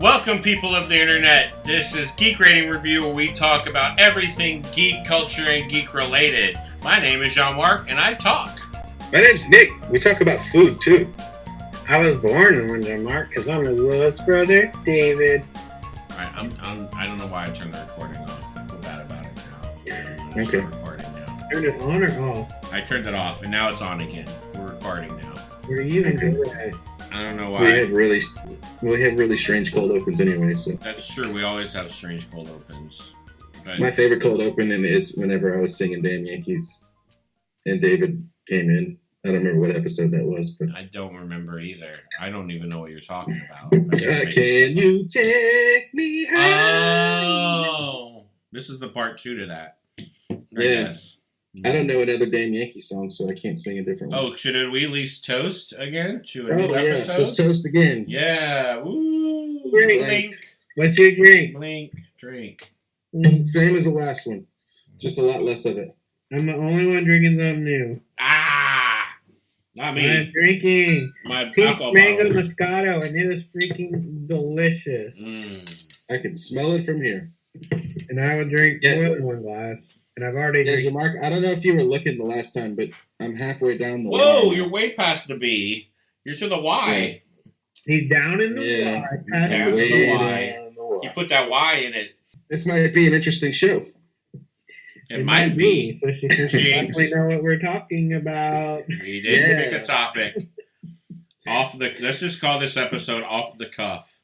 Welcome, people of the internet. This is Geek Rating Review, where we talk about everything geek culture and geek related. My name is Jean-Marc, and I talk. My name's Nick. We talk about food, too. I was born on Jean-Marc because I'm his littlest brother, David. Alright, I don't know why I turned the recording off. I feel bad about it now. Okay. Recording now. Turned it on or off? I turned it off, and now it's on again. We're recording now. What are you doing? I don't know why. We have really strange cold opens anyway, so. That's true. We always have strange cold opens. But My favorite cold opening is whenever I was singing Damn Yankees and David came in. I don't remember what episode that was, but. I don't remember either. I don't even know what you're talking about. Can you take me home? Oh! This is the part 2 to that. Yes. I don't know another Damn Yankee song, so I can't sing a different one. Oh, should we at least toast again to a new yeah. episode? Let's toast again. Yeah. Woo! Blink. What's your drink? Blink. Drink. Same as the last one. Just a lot less of it. I'm the only one drinking something new. Ah! Not me. I'm drinking My peach alcohol mango bottles. Moscato, and it is freaking delicious. I can smell it from here. And I would drink Yeah. more than one glass. And I've already Yeah, drank. Mark, I don't know if you were looking the last time, but I'm halfway down the Whoa! line. You're way past the B. You're to the Y. He's down in the Yeah. Y. Down Way the Y. down the Y. You put that Y in it. This might be an interesting show. It might be. Especially since we definitely know what we're talking about. We did pick a topic. Let's just call this episode Off the Cuff.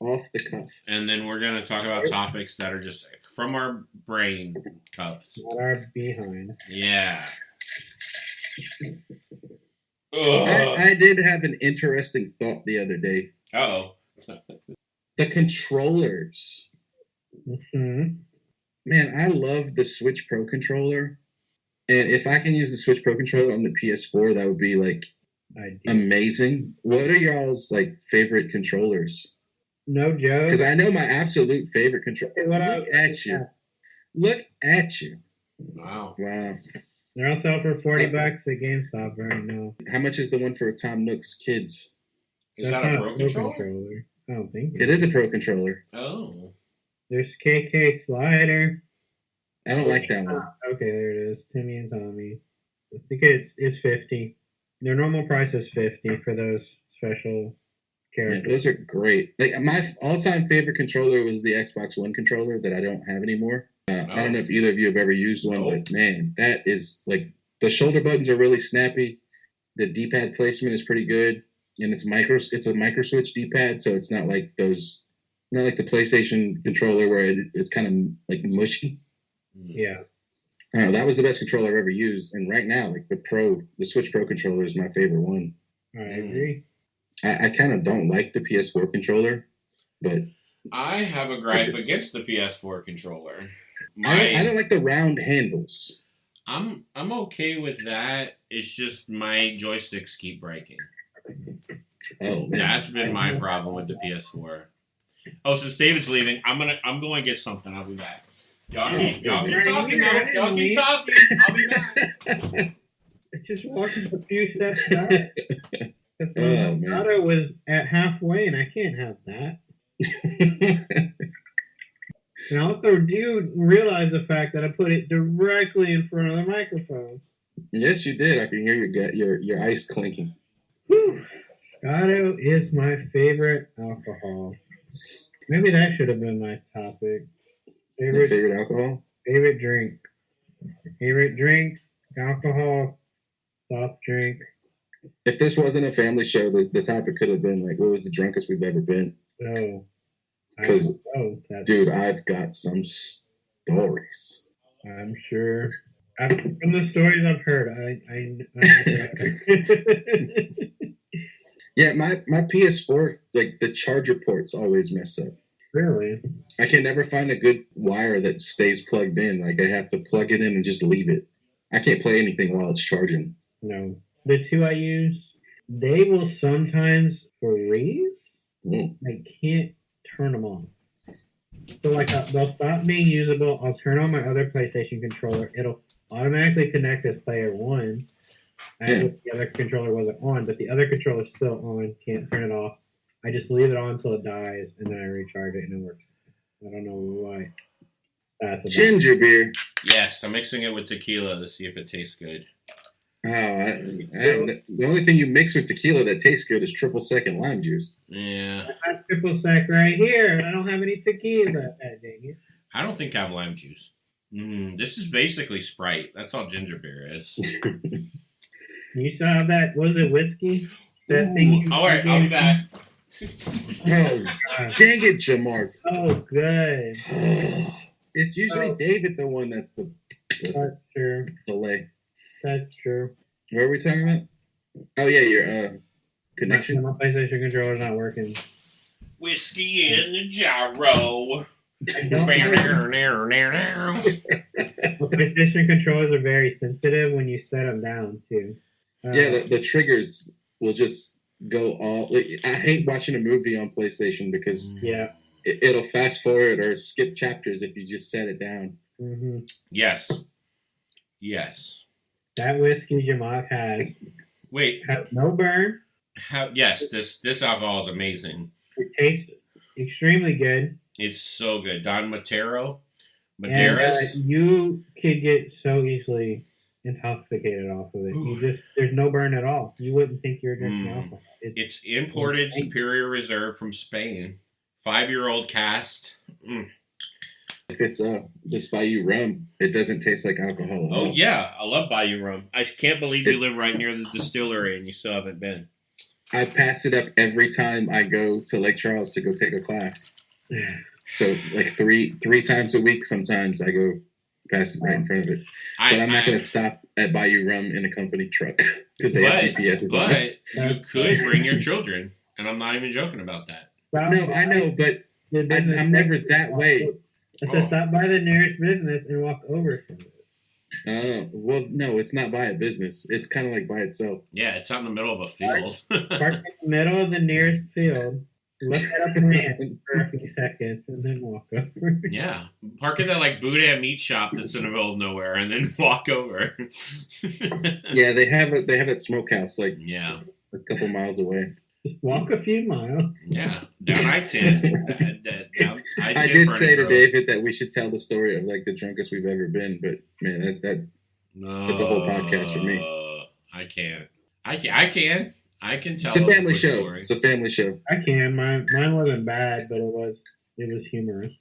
Off the cuff. And then we're going to talk about topics that are just from our brain cuffs. Not our behind. Yeah. Ugh. I did have an interesting thought the other day. Uh-oh. The controllers. Mm-hmm. Man, I love the Switch Pro controller. And if I can use the Switch Pro controller on the PS4, that would be like amazing. What are y'all's like favorite controllers? No joke. Because I know my absolute favorite controller. Look at you. Look at you. Wow. Wow. They're all sell for $40 at GameStop right now. How much is the one for Tom Nook's kids? Is That's that a not Pro controller? I don't think It is a Pro controller. Oh. There's KK Slider. I don't like that one. Okay, there it is. Timmy and Tommy. I think it's $50. Their normal price is $50 for those special Yeah, characters. those are great. Like my all-time favorite controller was the Xbox One controller that I don't have anymore. I don't know if either of you have ever used one, but man, that is like the shoulder buttons are really snappy. The D-pad placement is pretty good, and it's a micro switch D-pad, so it's not like not like the PlayStation controller where it's kind of like mushy. Yeah. I don't know, that was the best controller I've ever used, and right now, like the Switch Pro controller is my favorite one. I agree. I kind of don't like the PS4 controller, but I have a gripe against the PS4 controller. I don't like the round handles. I'm okay with that. It's just my joysticks keep breaking. Oh man, That's been my problem with the PS4. Oh, since David's leaving, I'm going to get something. I'll be back. Y'all keep talking now. Y'all keep talking. I'll be back. It's just walking a few steps back. Oh, man. Auto was at halfway, and I can't have that. And I also do realize the fact that I put it directly in front of the microphone. Yes, you did. I can hear your ice clinking. Whew. Moscato is my favorite alcohol. Maybe that should have been my topic. My favorite alcohol? Favorite drink. Favorite drink, alcohol, soft drink. If this wasn't a family show, the topic could have been like, what was the drunkest we've ever been? Oh. Because, dude, I've got some stories. I'm sure. From the stories I've heard, Yeah, my PS4, like the charger ports always mess up. Really? I can never find a good wire that stays plugged in. Like I have to plug it in and just leave it. I can't play anything while it's charging. No. The two I use, they will sometimes freeze. I can't turn them on. So like they'll stop being usable. I'll turn on my other PlayStation controller. It'll automatically connect as player one. As if the other controller wasn't on, but the other controller's still on. Can't turn it off. I just leave it on until it dies, and then I recharge it, and it works. I don't know why. Ginger beer. Yes, I'm mixing it with tequila to see if it tastes good. Oh, the only thing you mix with tequila that tastes good is triple sec and lime juice. Yeah. I have triple sec right here. I don't have any tequila. Dang it. I don't think I have lime juice. This is basically Sprite. That's all ginger beer is. You still have that? Was it whiskey? That thing. All right, I'll be back. Oh, dang it, Jamark. Oh, good. It's usually David the one that's the That's true. delay. That's true. What are we talking about? Oh yeah, your connection. My PlayStation controller's not working. Whiskey in the gyro. The PlayStation controllers are very sensitive when you set them down too. Yeah, the triggers will just go all. Like, I hate watching a movie on PlayStation because it'll fast forward or skip chapters if you just set it down. Mm-hmm. Yes. That whiskey Jamak has no burn. Yes, this alcohol is amazing. It tastes extremely good. It's so good. Don Madeiras. And, you could get so easily intoxicated off of it. There's no burn at all. You wouldn't think you were drinking alcohol. It's imported Superior Reserve from Spain. 5-year-old cast. If it's just Bayou rum, it doesn't taste like alcohol at all. Oh yeah, I love Bayou rum. I can't believe you live right near the distillery and you still haven't been. I pass it up every time I go to Lake Charles to go take a class. So like three times a week sometimes I go pass it right in front of it. But I'm not going to stop at Bayou Rum in a company truck because they have GPSs on it. But you could bring your children, and I'm not even joking about that. No, I know, but I'm never that way. I said stop by the nearest business and walk over from it. Well, no, it's not by a business. It's kind of like by itself. Yeah, it's out in the middle of a field. Park in the middle of the nearest field. Look it up and in for a few seconds and then walk over. Yeah. Park at that like Boudin meat shop that's in the middle of nowhere and then walk over. Yeah, they have that smokehouse like a couple miles away. Just walk a few miles. Yeah. Down I-10. I did say to David that we should tell the story of like the drunkest we've ever been, but man, that's a whole podcast for me. I can't. I can tell. It's a family show. Story. It's a family show. I can. Mine wasn't bad, but it was humorous.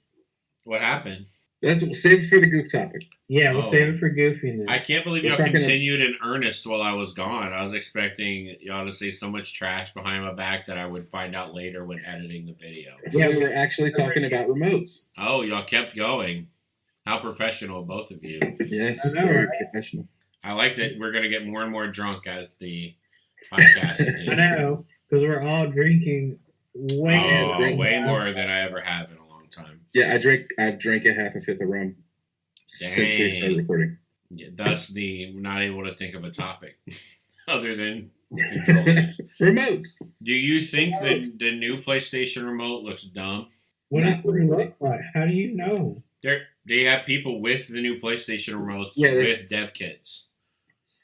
What happened? Save it for the goof topic. Yeah, we'll save it for Goofy. Then. I can't believe y'all continued in earnest while I was gone. I was expecting y'all to say so much trash behind my back that I would find out later when editing the video. Yeah, we were actually talking about remotes. Oh, y'all kept going. How professional, both of you. Yes, very professional. I like that we're going to get more and more drunk as the podcast. I know, because we're all drinking way more than I ever have in a long time. Yeah, I've drank a half a fifth of rum since we started recording. Yeah, thus we're not able to think of a topic other than remotes. Do you think that the new PlayStation remote looks dumb? What does it look like? How do you know? They have people with the new PlayStation remotes with dev kits.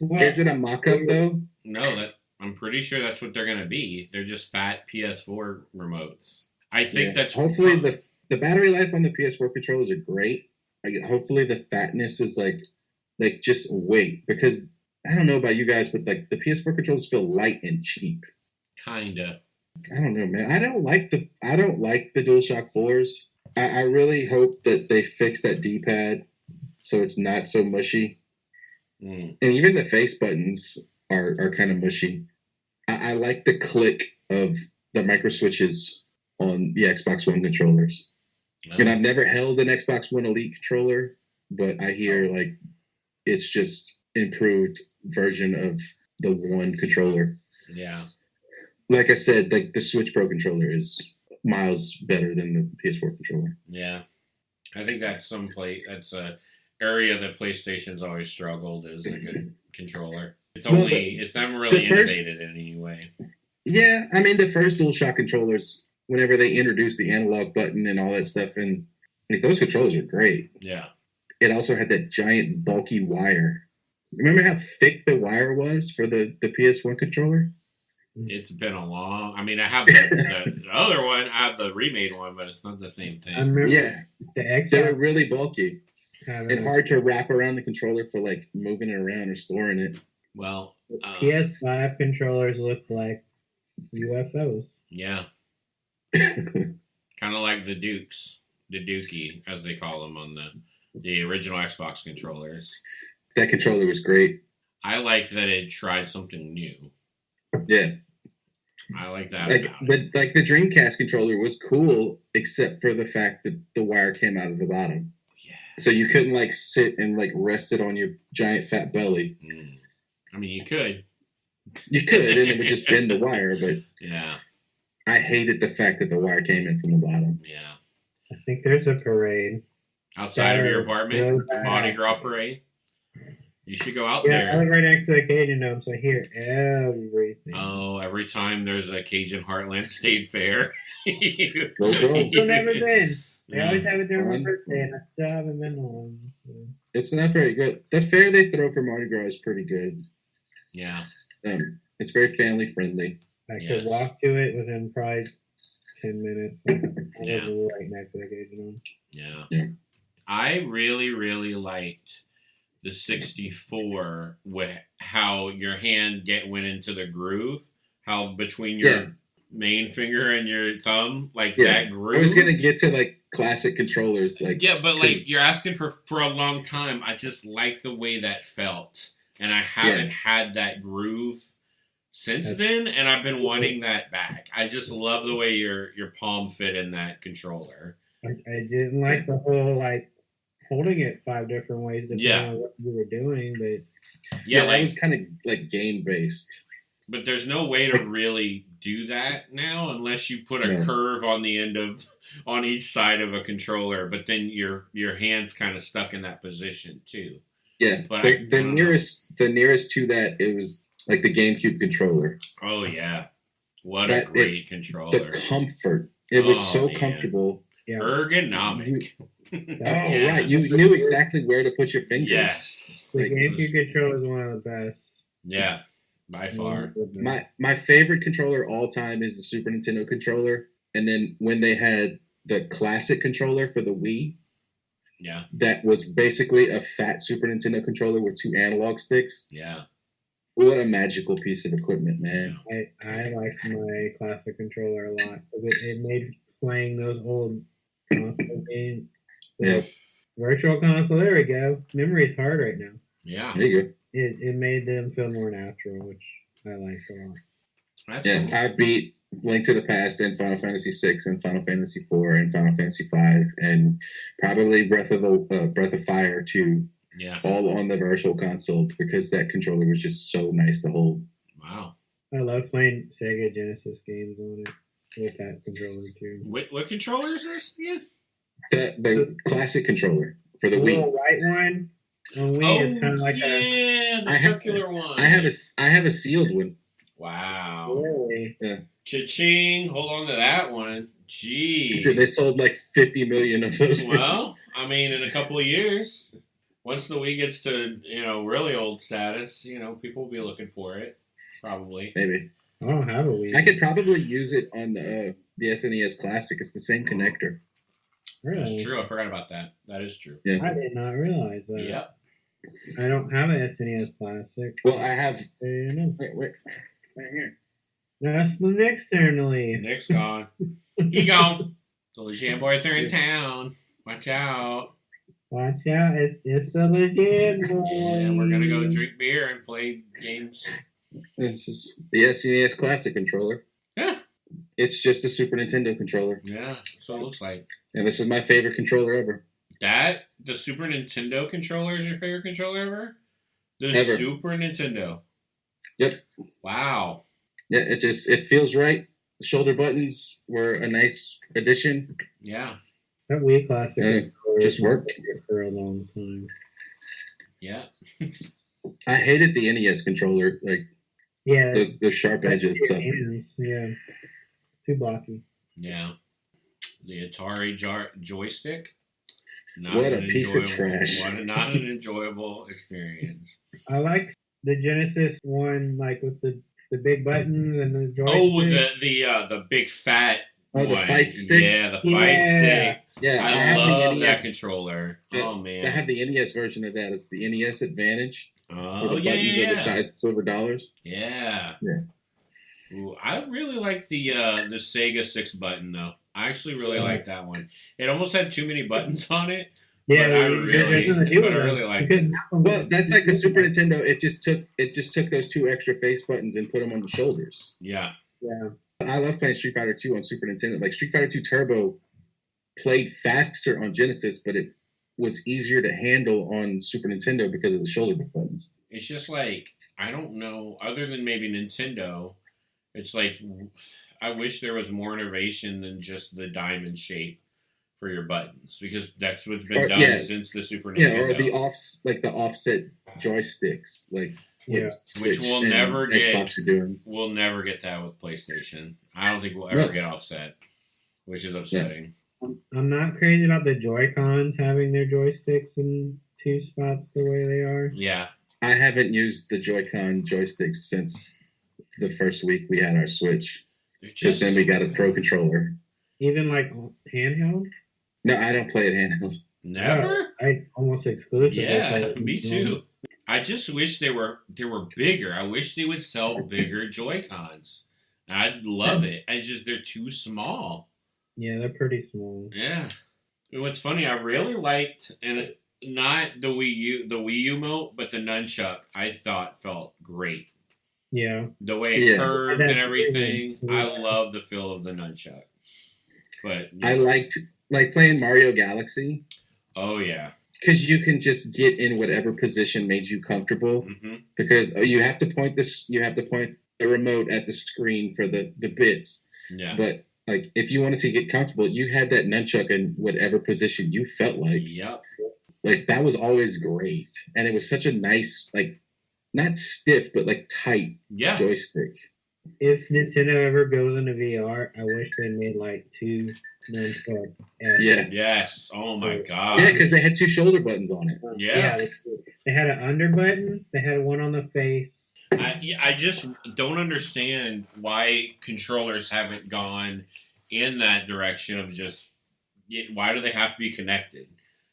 What? Is it a mock-up though? No, I'm pretty sure that's what they're going to be. They're just fat PS4 remotes. I think that's... Hopefully the battery life on the PS4 controllers are great. Hopefully the fatness is like just weight. Because I don't know about you guys, but like the PS4 controllers feel light and cheap. Kinda. I don't know, man. I don't like the DualShock 4s. I really hope that they fix that D-pad so it's not so mushy. And even the face buttons are kind of mushy. I like the click of the micro switches on the Xbox One controllers. And I've never held an Xbox One Elite controller, but I hear like it's just improved version of the One controller. Yeah. Like I said, like the Switch Pro controller is miles better than the PS4 controller. Yeah. I think that's that's a area that PlayStation's always struggled is a good controller. It's not really innovated in any way. Yeah, I mean the first DualShock controllers, whenever they introduced the analog button and all that stuff, and like those controllers are great. Yeah. It also had that giant bulky wire. Remember how thick the wire was for the PS1 controller? It's been a long. I mean, I have the other one. I have the remade one, but it's not the same I thing. remember Yeah, the Xbox they were really bulky having and hard to wrap around the controller for like moving it around or storing it. Well, PS5 controllers look like UFOs. yeah, kind of like the Dookie, as they call them on the original Xbox controllers. That controller was great. I like that it tried something new. Yeah, I like that. like about it. the Dreamcast controller was cool, except for the fact that the wire came out of the bottom, Yeah. so you couldn't like sit and like rest it on your giant fat belly. I mean, you could. You could, and it would just bend the wire. But Yeah. I hated the fact that the wire came in from the bottom. Yeah. I think there's a parade. Outside of your apartment, Really the Mardi Gras parade. You should go out Yeah, I there. live right next to the Cajun Dome, so I hear everything. Oh, every time there's a Cajun Heartland State Fair. Go, go. I've never been. They Yeah. always have it during my Fun. birthday, and I still haven't been to one. So. It's not very good. The fair they throw for Mardi Gras is pretty good. Yeah. It's very family friendly. I Yes. could walk to it within probably 10 minutes. I Yeah. live right next to the Cajun Dome. Yeah. Yeah. I really, really liked the 64 with how your hand went into the groove, how between your Yeah. main finger and your thumb, like Yeah. that groove. I was gonna get to like classic controllers, like Yeah, but 'cause- like you're asking for a long time. I just like the way that felt, and I haven't had that groove since then, and I've been wanting that back. I just love the way your palm fit in that controller. I didn't like the whole, like, holding it 5 different ways depending Yeah. on what you were doing, but Yeah, that like, was kind of like game based. but there's no way to really do that now unless you put a No. curve on the end of on each side of a controller. But then your hand's kind of stuck in that position too. Yeah, But the nearest to that, it was like the GameCube controller. Oh yeah, what That- a great The controller! comfort, it was Oh, so man. comfortable. yeah. Ergonomic. Oh Yeah. right, you knew exactly where to put your fingers. Yes. The Like, GameCube controller is one of the best. Yeah. By far. My favorite controller all time is the Super Nintendo controller, and then when they had the classic controller for the Wii, Yeah. that was basically a fat Super Nintendo controller with 2 analog sticks. Yeah. What a magical piece of equipment, man! I like my classic controller a lot. It made playing those old console games. Yeah, Virtual console, there we go. Memory's hard right now. Yeah. there you go. It made them feel more natural, which I liked a lot. That's Yeah, cool. I beat Link to the Past and Final Fantasy VI and Final Fantasy IV and Final Fantasy V and probably Breath of Fire 2, Yeah. all on the Virtual Console because that controller was just so nice to hold. Wow. I love playing Sega Genesis games on it with that controller too. What controller is this again? The classic controller for the The Wii. little white one on Wii is kind of like yeah, the I have- circular one. I have a sealed one. Wow. really. Cha-ching. Hold on to that one. Gee. They sold like 50 million of those. Well, I mean, in a couple of years, once the Wii gets to, really old status, people will be looking for it. Probably. things. Maybe I don't have a Wii. I could probably use it on the SNES Classic. It's the same connector. Really? That's true. I forgot about that. That is true. Yeah. I did not realize that. Yep. I don't have an SNES Classic. Well, I have. I didn't know. Wait, right here. That's the next turn to leave. Nick's gone. He gone. The legit boys are in town. Watch out. Watch out, it's the legit boy. And we're going to go drink beer and play games. This is the SNES Classic controller. Yeah. It's just a Super Nintendo controller, Yeah, that's what it looks like. and this is my favorite controller ever. The Super Nintendo controller is your favorite controller ever? The Ever. Super Nintendo. Yep. Wow. Yeah, it feels right. The shoulder buttons were a nice addition. Yeah. That Wii Classic controller just has worked. been there for a long time. Yeah. I hated the NES controller, like Yeah. those sharp edges. So. Yeah. Too blocky. Yeah. The Atari joystick. Not What an a piece of enjoyable- trash. Not an enjoyable experience. I like the Genesis one, like with the the big buttons and the joystick. Oh, the big fat. Oh, the fight stick? Yeah, the fight stick. Yeah, I love that controller. Oh, man. I have the NES version of that. It's the NES Advantage. Oh, the buttons are the size of silver dollars. Yeah. Yeah. Ooh, I really like the Sega 6 button, though. I actually really like that one. It almost had too many buttons on it. Yeah, but I really like it. Well, that's like the Super Nintendo. It just took those 2 extra face buttons and put them on the shoulders. Yeah. Yeah. I love playing Street Fighter 2 on Super Nintendo. Like Street Fighter 2 Turbo played faster on Genesis, but it was easier to handle on Super Nintendo because of the shoulder buttons. It's just like, I don't know, other than maybe Nintendo, it's like, I wish there was more innovation than just the diamond shape for your buttons, because that's what's been done since the Super Nintendo. Yeah, or the offset joysticks, like which we'll never get. We'll never get that with PlayStation. I don't think we'll ever get offset, which is upsetting. I'm not crazy about the Joy-Cons having their joysticks in 2 spots the way they are. Yeah. I haven't used the Joy-Con joysticks since the first week we had our Switch. Because then we got a Pro controller. Even like handheld? No, I don't play it handheld. Never? I almost exclusively. Yeah, me too. I just wish they were bigger. I wish they would sell bigger Joy-Cons. I'd love it. They're too small. Yeah, they're pretty small. Yeah. What's funny, I really liked, and not the Wii U Mote, but the nunchuck, I thought felt great. Yeah. The way it curved and everything. I love the feel of the nunchuck. But I liked playing Mario Galaxy. Oh yeah. Because you can just get in whatever position made you comfortable. Mm-hmm. Because you have to point the remote at the screen for the bits. Yeah. But like if you wanted to get comfortable, you had that nunchuck in whatever position you felt like. Yep. Like that was always great. And it was such a nice, like, not stiff, but like tight joystick. If Nintendo ever goes into VR, I wish they made like 2 nunchucks. Yeah. Yes. Oh my god. Yeah, because they had 2 shoulder buttons on it. Yeah. They had an under button. They had one on the face. I just don't understand why controllers haven't gone in that direction of just, why do they have to be connected?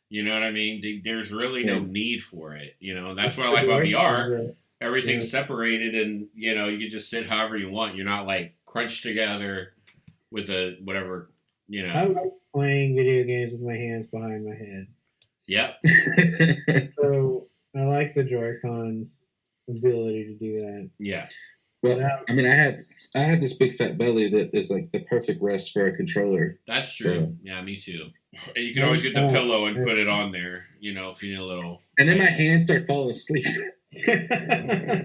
You know what I mean? There's really no need for it. You know, that's what I like about VR. Everything's separated, and you can just sit however you want. You're not like crunched together with a whatever. I like playing video games with my hands behind my head. Yep. So I like the Joy-Con's ability to do that. Yeah. Well, I mean, I have this big fat belly that is like the perfect rest for a controller. That's true. So. Yeah, me too. And you can always get the pillow and put it on there, if you need a little. And then my hands start falling asleep.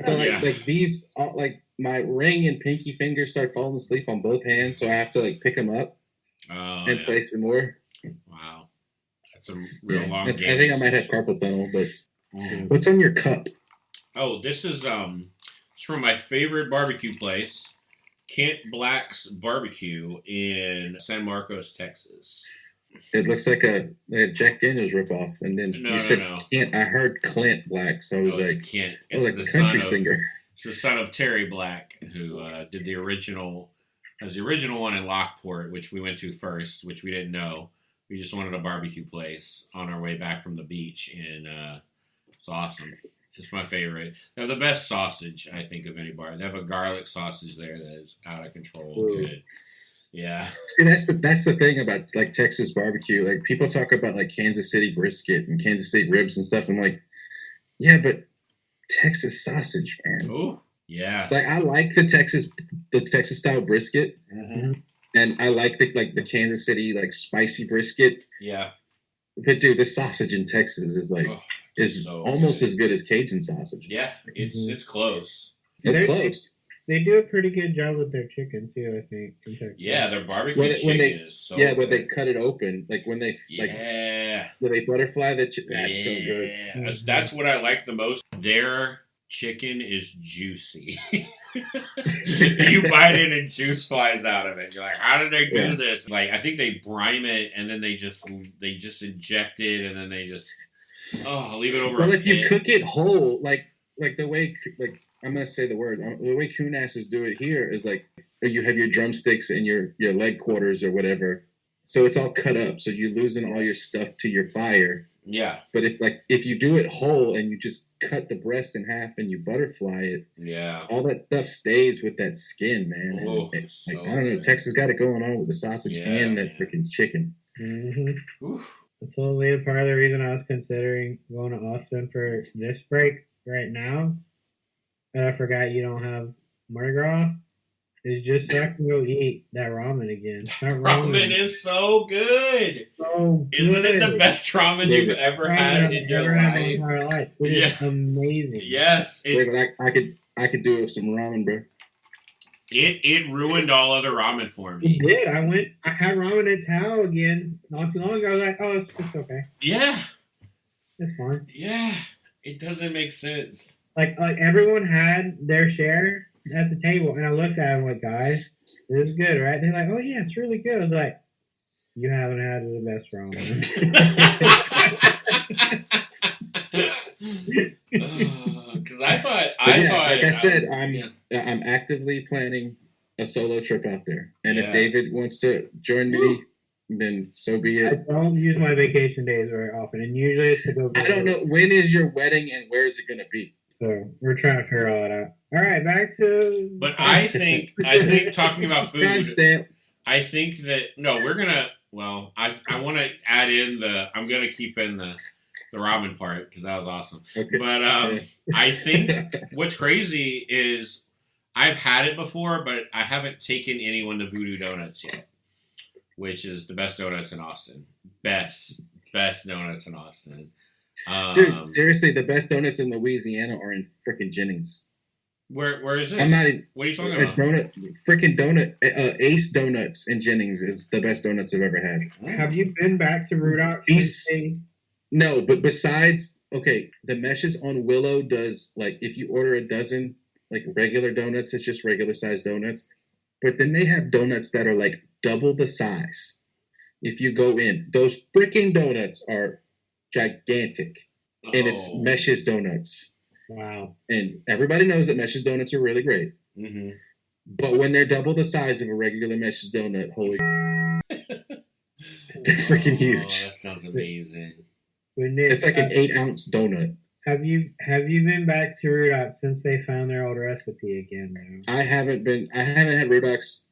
So like these, like my ring and pinky fingers start falling asleep on both hands, so I have to like pick them up and play some more. Wow, that's a real long game. I think I might have carpal tunnel, but what's on your cup? Oh, this is it's from my favorite barbecue place, Kent Black's Barbecue in San Marcos, Texas. It looks like a Jack Daniels ripoff, and then you said Kent. I heard Clint Black, so I was like, Kent. It's like a country singer. It's the son of Terry Black, who did the original. Has the original one in Lockport, which we went to first, which we didn't know. We just wanted a barbecue place on our way back from the beach, and it's awesome. It's my favorite. They have the best sausage, I think, of any bar. They have a garlic sausage there that is out of control. Ooh. Good. Yeah. See, that's the thing about like Texas barbecue. Like people talk about like Kansas City brisket and Kansas City ribs and stuff. I'm like, yeah, but Texas sausage, man. Oh, yeah. Like I like the Texas style brisket, and I like the Kansas City like spicy brisket. Yeah. But dude, the sausage in Texas is like almost as good as Cajun sausage. Yeah, it's close. It's close. They do a pretty good job with their chicken too, I think. Yeah, their barbecue chicken is so good. When they cut it open, like when they when they butterfly the chicken, that's so good. Yeah, that's what I like the most. Their chicken is juicy. You bite it and juice flies out of it. You're like, how did they do this? Like, I think they brine it and then they just inject it and then they just leave it over. Well, if you cook it whole, like the way like I'm gonna say the word. The way coonasses do it here is like you have your drumsticks and your leg quarters or whatever, so it's all cut up. So you're losing all your stuff to your fire. Yeah. But if you do it whole and you just cut the breast in half and you butterfly it, yeah, all that stuff stays with that skin, man. Oh, I don't know. Texas got it going on with the sausage and that freaking chicken. Mm-hmm. That's totally a part of the reason I was considering going to Austin for this break right now. But I forgot you don't have Mardi Gras. Is just so I can go eat that ramen again. That ramen is so good. So good. Isn't it the best ramen you've ever had in your life? It is amazing. Yes. But I could do some ramen, bro. It ruined all other ramen for me. It did. I had ramen at Tao again not too long ago. I was like, oh, it's okay. Yeah. It's fine. Yeah. It doesn't make sense. Like everyone had their share at the table, and I looked at them like, guys, this is good, right? They're like, oh yeah, it's really good. I was like, you haven't had the best ramen. Because I thought, like I said, I'm actively planning a solo trip out there, and if David wants to join me, then so be it. I don't use my vacation days very often, and usually it's to go. I don't know, when is your wedding and where is it going to be? So we're trying to figure all that out. All right, back to. But I think talking about food. I think that we're gonna. Well, I want to add in I'm gonna keep in the ramen part because that was awesome. Okay. But I think what's crazy is I've had it before, but I haven't taken anyone to Voodoo Donuts yet, which is the best donuts in Austin. Best donuts in Austin. Dude, seriously, the best donuts in Louisiana are in frickin' Jennings. Where is this? I'm not even, what are you talking about? Donut. Ace Donuts in Jennings is the best donuts I've ever had. Have you been back to Rudolph? No, but besides, the Meshes on Willow does, like, if you order a dozen, like, regular donuts, it's just regular sized donuts. But then they have donuts that are, like, double the size. If you go in, those freaking donuts are gigantic. And it's Meshes Donuts. Wow. And everybody knows that Meshes Donuts are really great. Mm-hmm. But when they're double the size of a regular Meshes donut, holy they're freaking huge. That sounds amazing. It's like an 8-ounce donut. Have you been back to Rudolph since they found their old recipe again? Though? I haven't had Rudolph's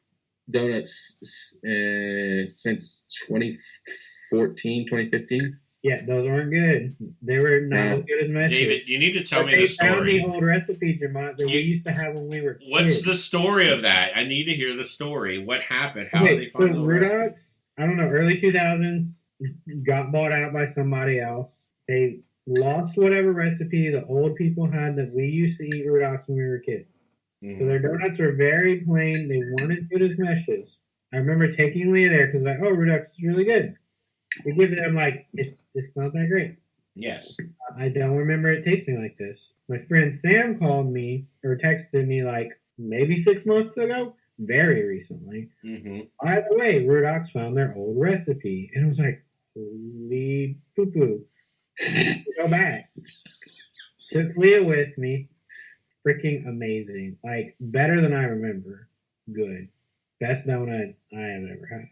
donuts since 2014, 2015. Yeah, those weren't good. They were not as good as Meshes. David, you need to tell me the story. They found the old recipe, Jamont, that we used to have when we were kids. What's the story of that? I need to hear the story. What happened? How did they find the recipe? I don't know, early 2000s, got bought out by somebody else. They lost whatever recipe the old people had that we used to eat Rudolph's when we were kids. Mm-hmm. So their donuts were very plain. They weren't as good as Meshes. I remember taking Leah there because like, Rudolph's is really good. We give them like, it's not that great. Yes. I don't remember it tasting like this. My friend Sam called me or texted me like maybe 6 months ago, very recently. Mm-hmm. By the way, Rudolph's found their old recipe. And I was like, holy poo-poo. Go back. Took Leah with me. Freaking amazing. Like, better than I remember. Good. Best donut I have ever had.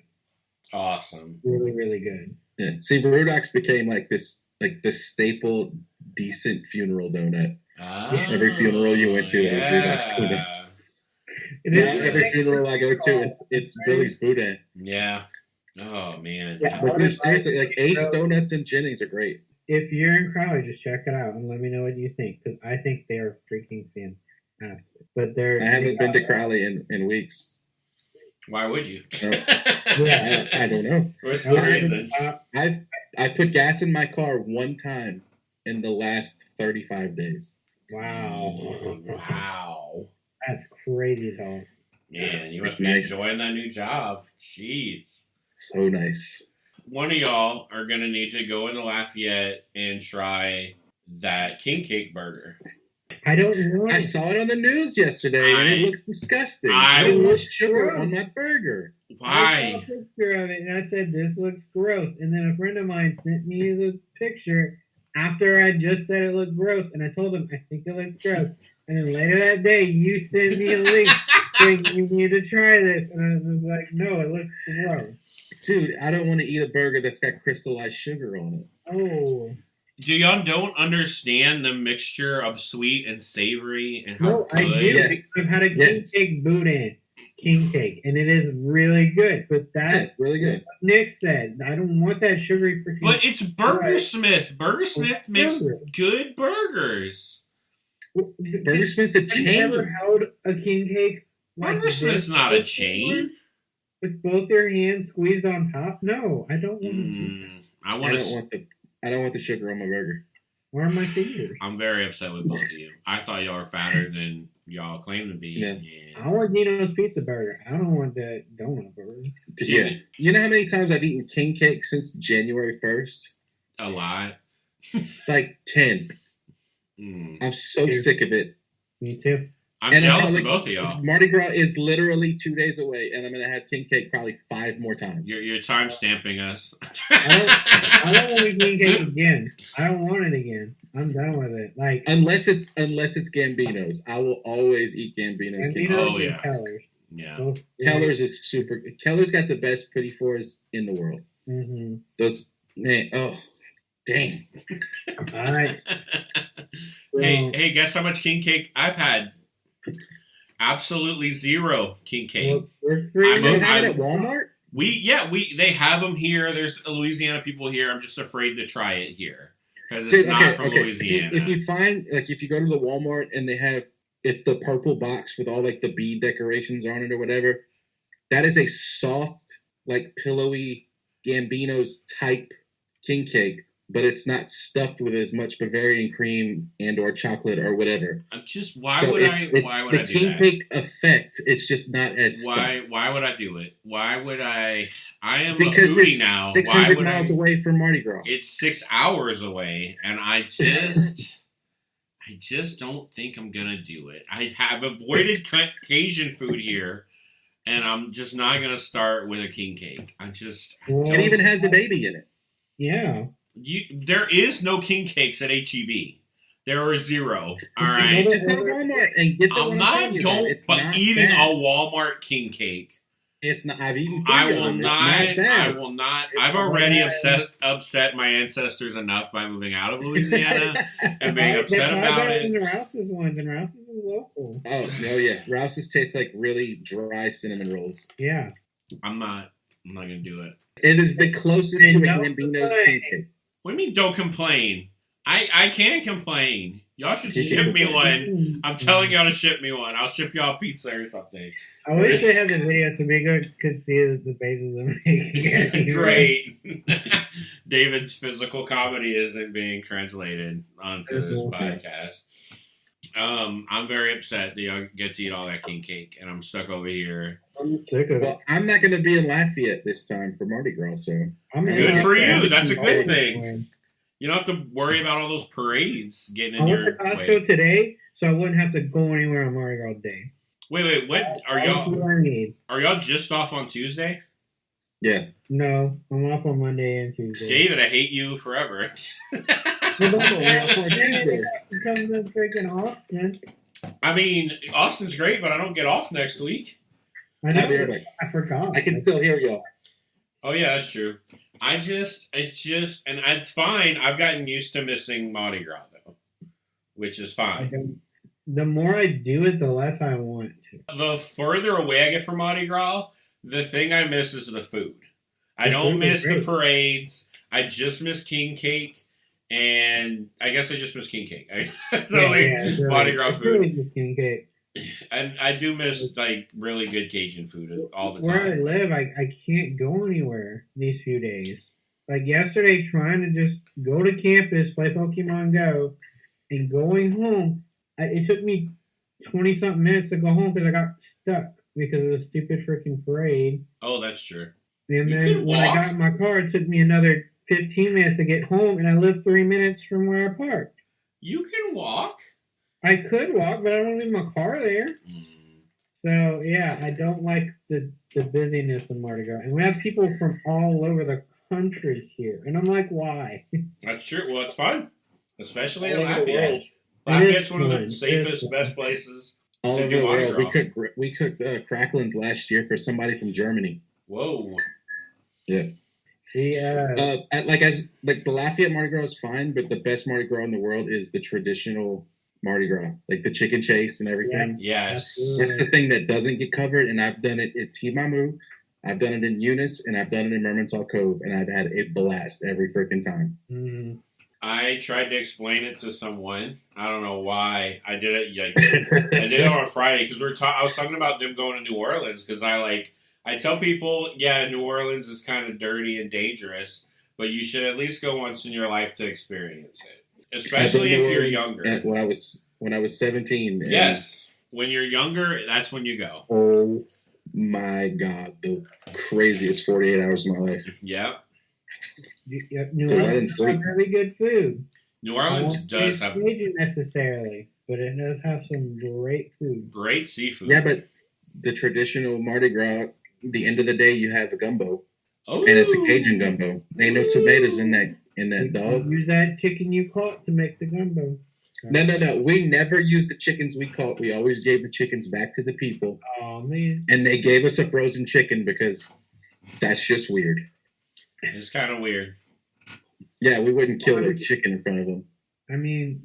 Awesome. Really, really good. Yeah. See, Rudolph's became like this staple, decent funeral donut. Every funeral you went to, there was Rudolph's donuts. Every funeral I go to, it's Billy's Boudin. Yeah. Oh man. Yeah, but seriously, like Ace Donuts and Jennings are great. If you're in Crowley, just check it out and let me know what you think because I think they are freaking fantastic. But I haven't been to Crowley in weeks. Why would you? I don't know. What's the reason? I've put gas in my car one time in the last 35 days. Wow. That's crazy talk. Man, you must be enjoying that new job. Jeez. So nice. One of y'all are going to need to go into Lafayette and try that king cake burger. I don't know. I saw it on the news yesterday, and it looks disgusting. I want sugar on my burger. Why? I saw a picture of it, and I said, this looks gross. And then a friend of mine sent me the picture after I just said it looked gross, and I told him I think it looks gross, and then later that day you sent me a link saying you need to try this, and I was like, no, it looks gross. Dude, I don't want to eat a burger that's got crystallized sugar on it. Oh. Do y'all don't understand the mixture of sweet and savory and how No, good? I do. Yes. I've had a king cake boudin, king cake, and it is really good. But that's really good. What Nick said. I don't want that sugary freaking. But it's Burger Smith. Burger Smith makes good burgers. Burger Smith's a chain. Have you ever held a king cake? Burger Smith's not a chain. With both your hands squeezed on top? No, I don't want to. I don't want the sugar on my burger. Or on my fingers. I'm very upset with both of you. I thought y'all were fatter than y'all claim to be. Yeah. I want Dino's pizza burger. I don't want that donut burger. Yeah. You know how many times I've eaten king cake since January 1st? A lot. Like 10. I'm so sick of it. Me too. I'm jealous of both of y'all. Mardi Gras is literally 2 days away, and I'm going to have king cake probably 5 more times. You're time stamping us. I don't want king cake again. I don't want it again. I'm done with it. Like unless it's Gambino's, I will always eat Gambino's. Oh yeah. Keller's. Yeah. Keller's is super. Keller's got the best pretty fours in the world. Mm-hmm. Those man. Oh, dang. All right. Hey, guess how much king cake I've had? Absolutely zero king cake. You don't have it at Walmart? They have them here. There's Louisiana people here. I'm just afraid to try it here because it's not from Louisiana. If you find if you go to the Walmart and they have it's the purple box with all like the bead decorations on it or whatever, that is a soft, like pillowy Gambino's type king cake. But it's not stuffed with as much Bavarian cream and or chocolate or whatever. I'm just why would I do that? The king cake effect. It's just not as stuffed. Why would I do it? Why would I? I am because a foodie now. 600 miles away from Mardi Gras. It's 6 hours away, and I just don't think I'm gonna do it. I have avoided Cajun food here, and I'm just not gonna start with a king cake. It even has a baby in it. Yeah. There is no king cakes at HEB. There are zero. All right. Just go to Walmart and get the one I'm telling you. But eating a Walmart king cake. It's not. I've eaten. I will not. I've already upset my ancestors enough by moving out of Louisiana and being upset about it. The Rouse's ones, and Rouse's is local. Oh no, yeah, Rouse's tastes like really dry cinnamon rolls. Yeah. I'm not gonna do it. It is the closest to a Gambino's king cake. What do you mean don't complain? I can complain. Y'all should ship me one. I'm telling y'all to ship me one. I'll ship y'all pizza or something. I wish they had the video so we could see the faces of making. Great. David's physical comedy isn't being translated onto this podcast. I'm very upset that y'all get to eat all that king cake, and I'm stuck over here. I'm sick of it. Well, I'm not going to be in Lafayette this time for Mardi Gras, so good for you. That's a good thing. You don't have to worry about all those parades getting in your way. I went to Costco today, so I wouldn't have to go anywhere on Mardi Gras Day. Wait, what are y'all? Are y'all just off on Tuesday? Yeah. No, I'm off on Monday and Tuesday. David, I hate you forever. Freaking Austin. I mean, Austin's great, but I don't get off next week. I know. I forgot. I can still hear y'all. Oh yeah, that's true. And it's fine. I've gotten used to missing Mardi Gras though, which is fine. The more I do it, the less I want to. The further away I get from Mardi Gras, the thing I miss is the food. I don't miss the parades. I just miss king cake. And I guess I just miss king cake. It's only Mardi Gras food. Really just king cake. And I do miss like really good Cajun food all the time. Where I live, I can't go anywhere these few days. Like yesterday, trying to just go to campus, play Pokemon Go, and going home. It took me 20-something minutes to go home because I got stuck because of the stupid freaking parade. Oh, that's true. And then when I got in my car, it took me another 15 minutes to get home, and I live 3 minutes from where I parked. You can walk? I could walk, but I don't leave my car there. So, yeah, I don't like the busyness of Mardi Gras. And we have people from all over the country here. And I'm like, why? That's true. Well, it's fun. especially All in over the Lafayette. world. Lafayette's one of fun. the safest, best places. All to over do the Mardi world. Gras. We cooked cracklins last year for somebody from Germany. Whoa. Yeah. The Like the Lafayette Mardi Gras is fine, but the best Mardi Gras in the world is the traditional Mardi Gras, like the chicken chase and everything. Yes. That's the thing that doesn't get covered, and I've done it at Timamu, I've done it in Eunice, and I've done it in Mermentau Cove, and I've had a blast every freaking time. Mm-hmm. I tried to explain it to someone. I don't know why I did it. Like, I did it on Friday because I was talking about them going to New Orleans because I tell people, yeah, New Orleans is kind of dirty and dangerous, but you should at least go once in your life to experience it, especially if you're younger. When I was 17. Yes, when you're younger, that's when you go. Oh my God, the craziest 48 hours of my life. Yeah. New Orleans has really good food. New Orleans does have Cajun necessarily, but it does have some great food. Great seafood. Yeah, but the traditional Mardi Gras, the end of the day, you have a gumbo, and it's a Cajun gumbo. Ain't no tomatoes in that dog. Use that chicken you caught to make the gumbo. No. We never used the chickens we caught. We always gave the chickens back to the people. Oh man! And they gave us a frozen chicken because that's just weird. It's kind of weird. Yeah, we wouldn't kill a chicken in front of them. I mean,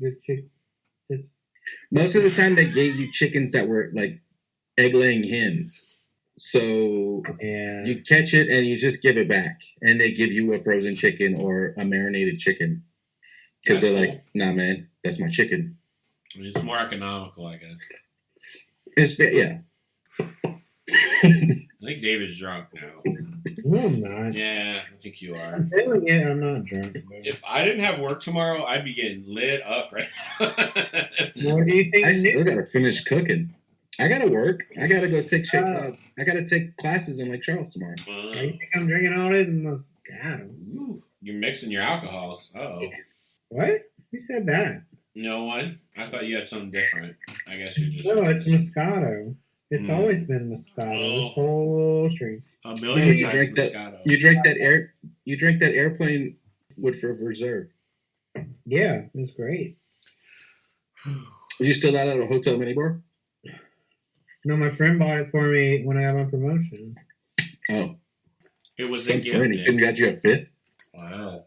Most of the time, they gave you chickens that were like egg-laying hens. So you catch it and you just give it back, and they give you a frozen chicken or a marinated chicken because they're like, "Nah, man, that's my chicken." It's more economical, I guess. Yeah. I think David's drunk now. No, I'm not. Yeah, I think you are. I'm feeling it. I'm not drunk. If I didn't have work tomorrow, I'd be getting lit up right now. What do you think? I still gotta finish cooking. I gotta work. I gotta go take shit. I gotta take classes in Lake Charles tomorrow. You think I'm drinking all this? God. You're mixing your alcohols. Oh. What? Who said that? No one. I thought you had something different. I guess you're just. No, it's Moscato. It's always been Moscato. This whole stream. A million times drink Moscato. You drink that airplane Woodford Reserve. Yeah, it's great. Are you still out at a hotel minibar? No, my friend bought it for me when I got my promotion. Oh. It was Some a gift. friend, he couldn't got you a fifth? Wow.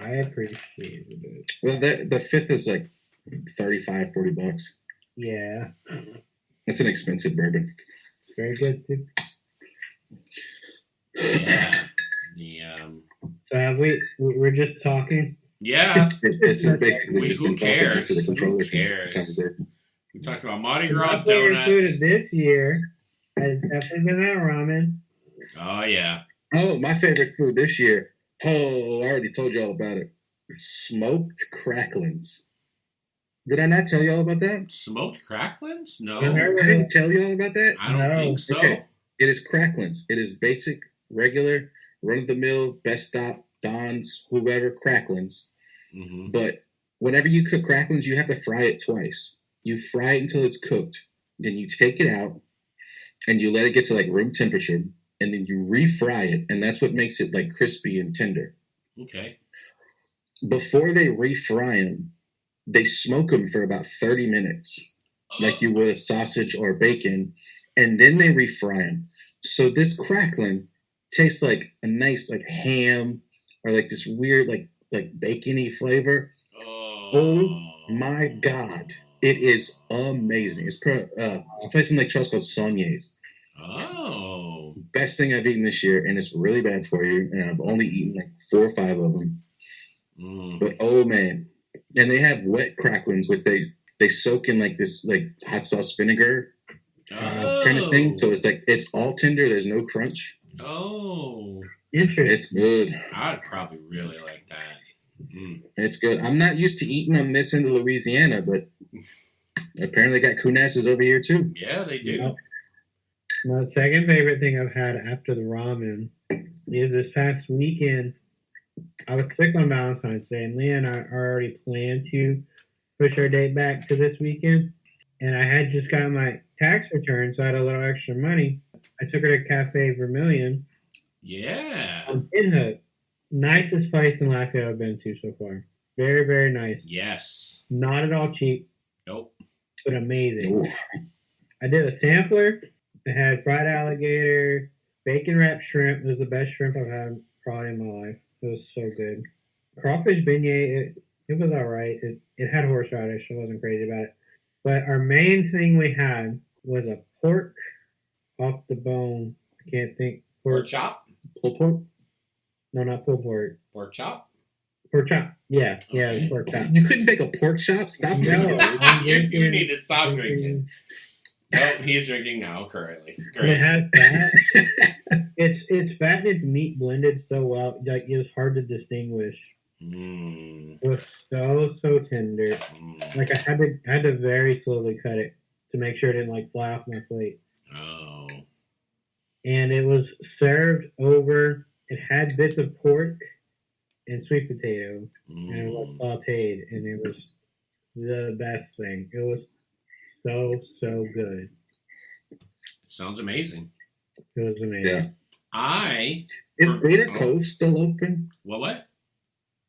I appreciate it. Well, the fifth is like $35-$40. Yeah. That's an expensive bourbon. Very good too. Yeah. So have we're just talking? Yeah. This is basically who cares? Who cares? We talked about Mardi Gras donuts. This year has definitely been that ramen. Oh yeah. Oh, my favorite food this year. Oh, I already told you all about it. Smoked cracklins. Did I not tell you all about that? Smoked cracklins? No. I didn't tell you all about that? I don't think so. Okay. It is cracklins. It is basic, regular, run-of-the-mill, Best Stop, Don's, whoever, cracklins. Mm-hmm. But whenever you cook cracklins, you have to fry it twice. You fry it until it's cooked. Then you take it out, and you let it get to like room temperature, and then you refry it, and that's what makes it like crispy and tender. Okay. Before they refry them, they smoke them for about 30 minutes, like you would a sausage or bacon, and then they refry them. So this cracklin tastes like a nice like ham or like this weird like bacony flavor. Oh my God. It is amazing. It's a place in Lake Charles called Saulnier's. Oh. Best thing I've eaten this year, and it's really bad for you. And I've only eaten like 4 or 5 of them. But oh man. And they have wet cracklins with they soak in like this like hot sauce vinegar kind of thing. So it's like it's all tender. There's no crunch. Oh. Interesting. It's good. I'd probably really like that. Mm. It's good. I'm not used to eating on this end of Louisiana, but apparently got Kunas's over here too. Yeah, they do. My second favorite thing I've had after the ramen is this past weekend. I was sick on Valentine's Day, and Leah and I already planned to push our date back to this weekend. And I had just gotten my tax return, so I had a little extra money. I took her to Cafe Vermilion. Yeah. On Pinhook. Nicest place in Lafayette I've been to so far. Very, very nice. Yes. Not at all cheap. Nope. But amazing. Oof. I did a sampler. It had fried alligator, bacon wrapped shrimp. It was the best shrimp I've had probably in my life. It was so good. Crawfish beignet, it was all right. It had horseradish. I wasn't crazy about it. But our main thing we had was a pork off the bone. I can't think. Pork chop? Pulled pork? No, not pulled pork. Pork chop? Pork chop. Yeah, yeah, Okay. pork chop. You couldn't make a pork chop? Stop No, drinking. I'm You drinking- need to stop drinking. Nope, he's drinking now currently. It Great. has fat. It's fat and it's meat blended so well. Like it was hard to distinguish. Mm, It was so tender. mm. Like I had to very slowly cut it to make sure it didn't like fly off my plate. Oh. And it was served over. It had bits of pork and sweet potato, and it was Mm. sautéed, and it was the best thing. It was so good. Sounds amazing. It was amazing. Yeah. For- Is Gator oh. Cove still open? What?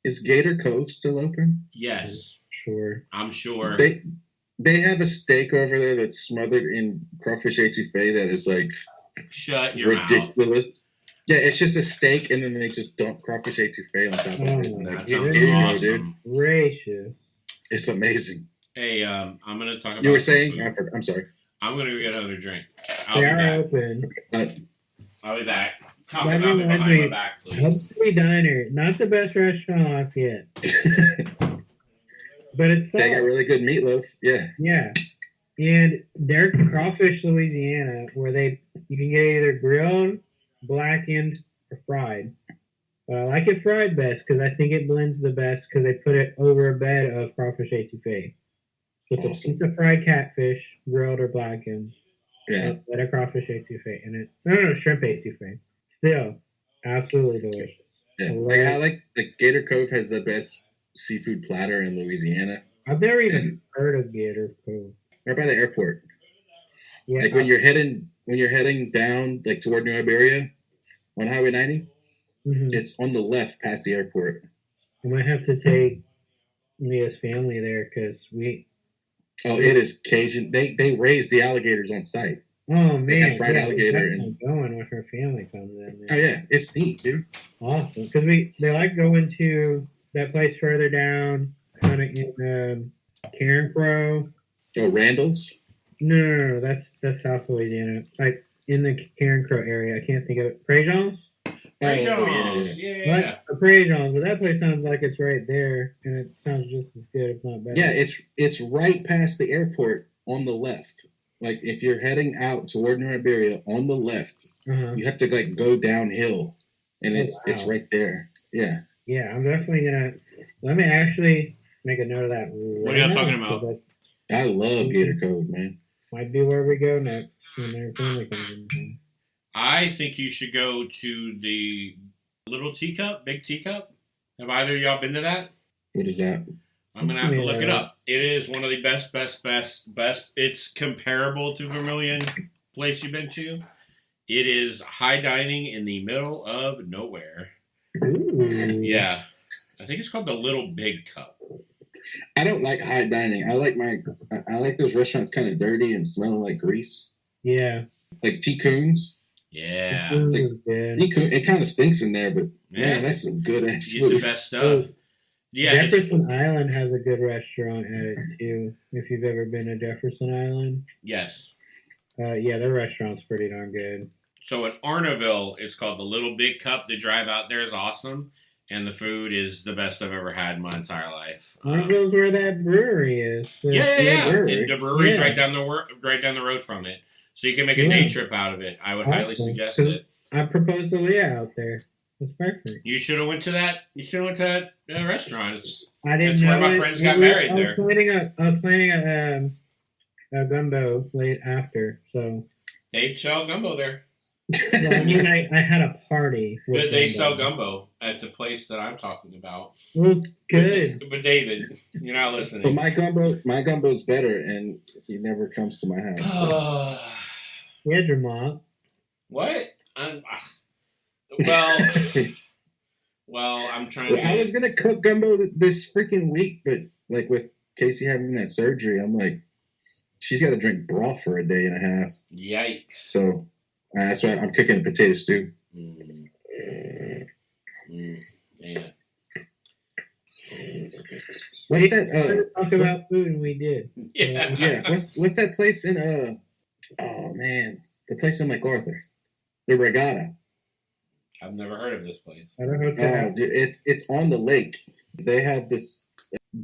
Is Gator Cove still open? Yes. Sure. I'm sure. They have a steak over there that's smothered in crawfish etouffee that is like Shut your mouth. ridiculous. Yeah, it's just a steak and then they just dump crawfish etouffee on top of it. Oh, Like, That here sounds you go, awesome. dude. Gracious. It's amazing. Hey, I'm gonna talk about. You were some saying? food. I'm sorry. I'm gonna go get another drink. I'll They be are back. open. I'll be back. Talk That about me reminds behind my me- back, please. Hopefully Diner. Not the best restaurant yet. But it's They got solid. really good meatloaf. Yeah. Yeah. And their crawfish Louisiana, where you can get either grilled, blackened, or fried. But I like it fried best because I think it blends the best because they put it over a bed of crawfish etouffee. With a Awesome. piece of fried catfish, grilled or blackened, Yeah. a crawfish etouffee, and shrimp etouffee. Still, absolutely delicious. Yeah. Right. I like the Gator Cove has the best seafood platter in Louisiana. I've never even heard of Gator Cove. Right by the airport. Yeah, Like when you're heading down like toward New Iberia on Highway 90, mhm. it's on the left past the airport. I might have to take Leah's family there because Oh, it is Cajun. They raise the alligators on site. Oh man, They have fried yeah, alligator we're and- definitely going when her family comes in. Oh yeah, it's neat, dude. Awesome, because they like going to that place further down, kind of in Karen Crow. Oh, Randall's. No, that's South Louisiana, like in the Karen Crow area. I can't think of it. Prejeans? Prejeans, yeah. Prejeans, but that place sounds like it's right there, and it sounds just as good, if not better. Yeah, it's right past the airport on the left. Like if you're heading out toward New Iberia on the left, Uh-huh. you have to like go downhill, and Oh, it's wow. right there. Yeah. Yeah, I'm definitely gonna. Let me actually make a note of that. What are y'all talking about? That I love Gator Cove, man. might be where we go next when their family comes in. I think you should go to the Little Teacup, Big Teacup. Have either of y'all been to that? What is that? I'm gonna have to look it Yeah. up. It is one of the best. It's comparable to Vermilion place you've been to. It is high dining in the middle of nowhere. Ooh. Yeah, I think it's called the Little Big Cup. I don't like high dining. I like those restaurants kind of dirty and smelling like grease, Yeah. like Ticoons. Yeah, Ooh, good. Ticoon, it kind of stinks in there, but yeah, man, that's some good ass you get the food. best stuff. Yeah, it's, Jefferson Island has a good restaurant at it too. If you've ever been to Jefferson Island, yes. yeah, their restaurant's pretty darn good. So in Arnaville, it's called the Little Big Cup. The drive out there is awesome, and the food is the best I've ever had in my entire life. Arnaville's where that brewery is. Yeah. brewery. And the brewery's Yeah. right down the road from it, so you can make a day Yeah. trip out of it. I would highly Awesome. suggest it. I proposed to Leah out there. It's perfect. You should have went to that. Restaurant. I didn't That's know where my it. friends got It was- married I was there. planning a gumbo late after, so They sell gumbo there. well, I mean, I had a party. With They sell gumbo at the place that I'm talking about. Well, good. But David, you're not listening. But my gumbo's better, and he never comes to my house. Here's your mom. What? Well, Well, I'm trying to. I was gonna cook gumbo this freaking week, but like with Casey having that surgery, I'm like, she's got to drink broth for a day and a half. Yikes! So that's why I'm cooking potato stew. Yeah. What's that? Talk about food, and we did. Yeah. What's that place in? Oh man, the place in MacArthur, the Regatta. I've never heard of this place. I don't know. Dude, it's on the lake. They have this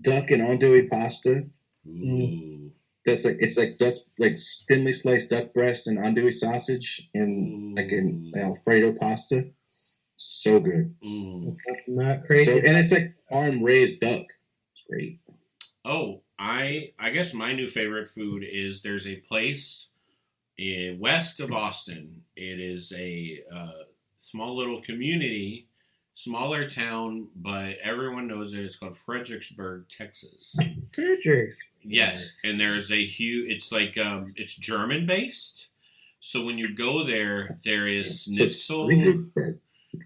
duck and andouille pasta. Ooh. That's like duck, like thinly sliced duck breast and andouille sausage and like an Alfredo pasta. So good. Not crazy. And it's like farm raised duck. It's great. Oh, I guess my new favorite food is there's a place west of Austin. It is a small little community, smaller town, but everyone knows it. It's called Fredericksburg, Texas. Frederick. Yes, and there's a huge. It's like it's German based. So when you go there, there is schnitzel.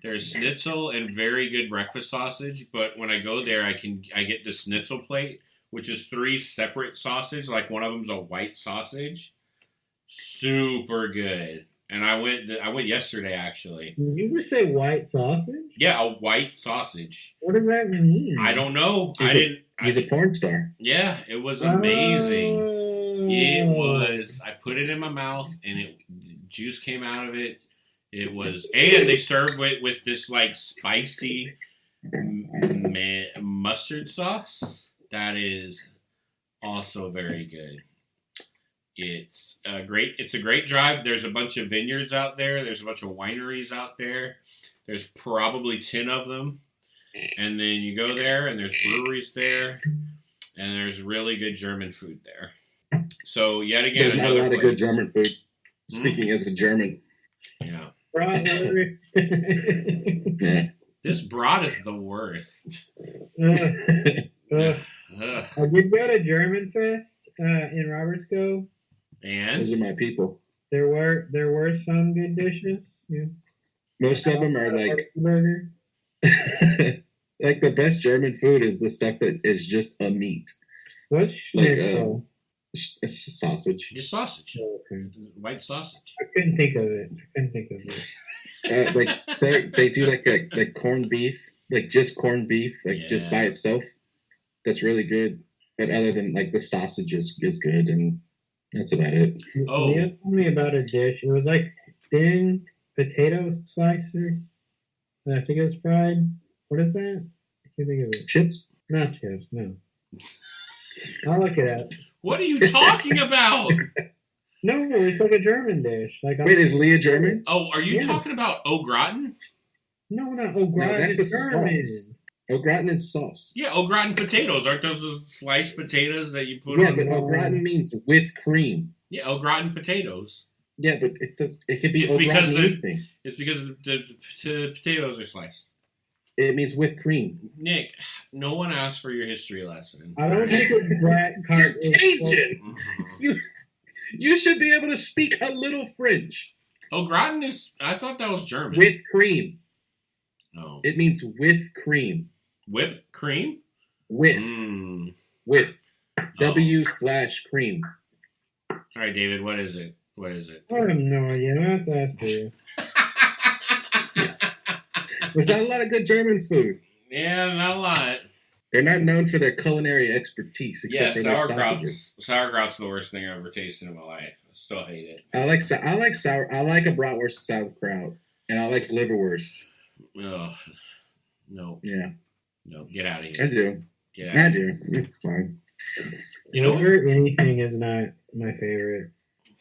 There's schnitzel and very good breakfast sausage. But when I go there, I get the schnitzel plate, which is 3 separate sausage. Like one of them's a white sausage. Super good. And I went yesterday actually. Did you just say white sausage? Yeah, a white sausage. What does that mean? I don't know. He's a porn star. Yeah, it was amazing. Oh. It was. I put it in my mouth, and juice came out of it. It was, and they served with this like spicy mustard sauce that is also very good. It's a great drive. There's a bunch of vineyards out there. There's a bunch of wineries out there. There's probably 10 of them. And then you go there, and there's breweries there, and there's really good German food there. So yet again, there's not a lot of good German food. Speaking as a German, yeah. Yeah. This brat is the worst. I did go to German Fest in Robertsville. And those are my people. There were some good dishes. Yeah. Most of them are like burger. like the best German food is the stuff that is just a meat. What's schnitzel? It's sausage. Just sausage. Oh, okay. White sausage. I couldn't think of it. Like they do like corned beef, like just corned beef, like just by itself. That's really good. But other than like the sausage is good, and that's about it. Oh, Leah told me about a dish. It was like thin potato slices. I think it was fried. What is that? I can't think of it. Chips? Not chips. No. I'll look it up. What are you talking about? No, it's like a German dish. Like wait, is Leah German? Oh, are you talking about au gratin? No, not au gratin. No, that's a German. sauce. Au gratin is sauce. Yeah, au gratin potatoes. Aren't those the sliced potatoes that you put on? Yeah, but au gratin means with cream. Yeah, au gratin potatoes. Yeah, but it could be au gratin anything. It's because the potatoes are sliced. It means with cream. Nick, no one asked for your history lesson. I don't think a black cart is Cajun. You should be able to speak a little French. Au gratin is. I thought that was German. With cream. Oh. It means with cream. Whipped cream? With. With. W/cream. All right, David, what is it? I have no idea. I have to ask you. There's not a lot of good German food. Yeah, not a lot. They're not known for their culinary expertise, except for their sausages. Sauerkraut's the worst thing I've ever tasted in my life. I still hate it. I like a bratwurst sauerkraut, and I like liverwurst. Ugh. No. Yeah. No, get out of here. I do. Get out. I do. It's fine. You know liver, anything is not my favorite.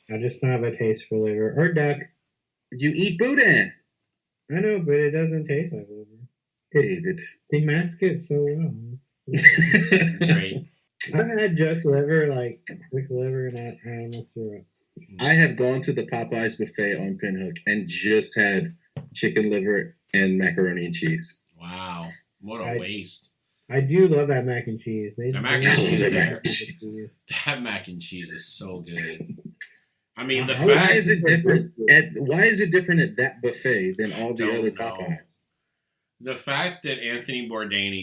I just don't have a taste for liver or duck. You eat boudin. I know, but it doesn't taste like liver. David. They mask it so well. Great. I've had just liver, like with liver, and I almost threw up. I have gone to the Popeyes buffet on Pinhook and just had chicken liver and macaroni and cheese. Wow. What a waste. I do love that mac and cheese. That mac and cheese is so good. I mean, why is it different? Why is it different at that buffet than all the other Popeyes? The fact that Anthony Bourdain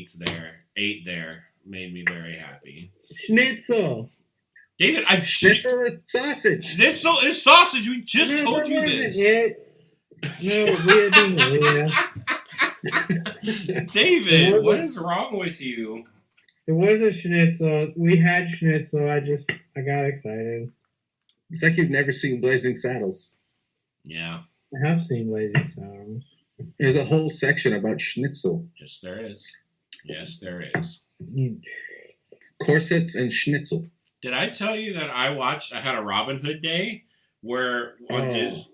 ate there, made me very happy. Schnitzel. David, Schnitzel is sausage. Schnitzel is sausage. We just told you this. David, what is wrong with you? It wasn't schnitzel. We had schnitzel. I got excited. It's like you've never seen Blazing Saddles. Yeah. I have seen Blazing Saddles. There's a whole section about schnitzel. Yes, there is. Yes, there is. Corsets and schnitzel. Did I tell you that I had a Robin Hood day where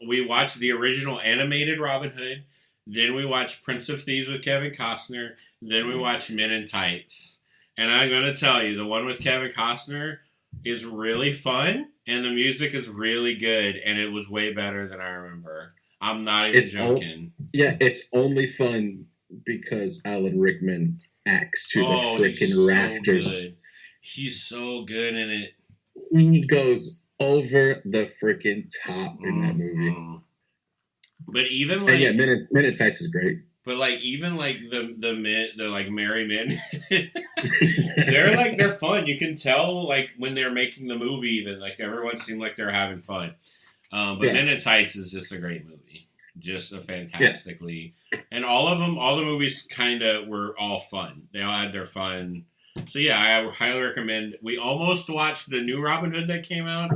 we watched the original animated Robin Hood, then we watched Prince of Thieves with Kevin Costner, then we watched Men in Tights. And I'm going to tell you, the one with Kevin Costner is really fun, and the music is really good, and it was way better than I remember. I'm not even joking. It's only fun because Alan Rickman acts to the freaking rafters. Good. He's so good in it. He goes over the freaking top in that movie. But even like Men in Tights is great. But like even like the men, the like merry men, they're fun. You can tell like when they're making the movie, even like everyone seemed like they're having fun. Men in Tights is just a great movie, just a fantastically, and all the movies kind of were all fun. They all had their fun. So yeah, I highly recommend. We almost watched the new Robin Hood that came out,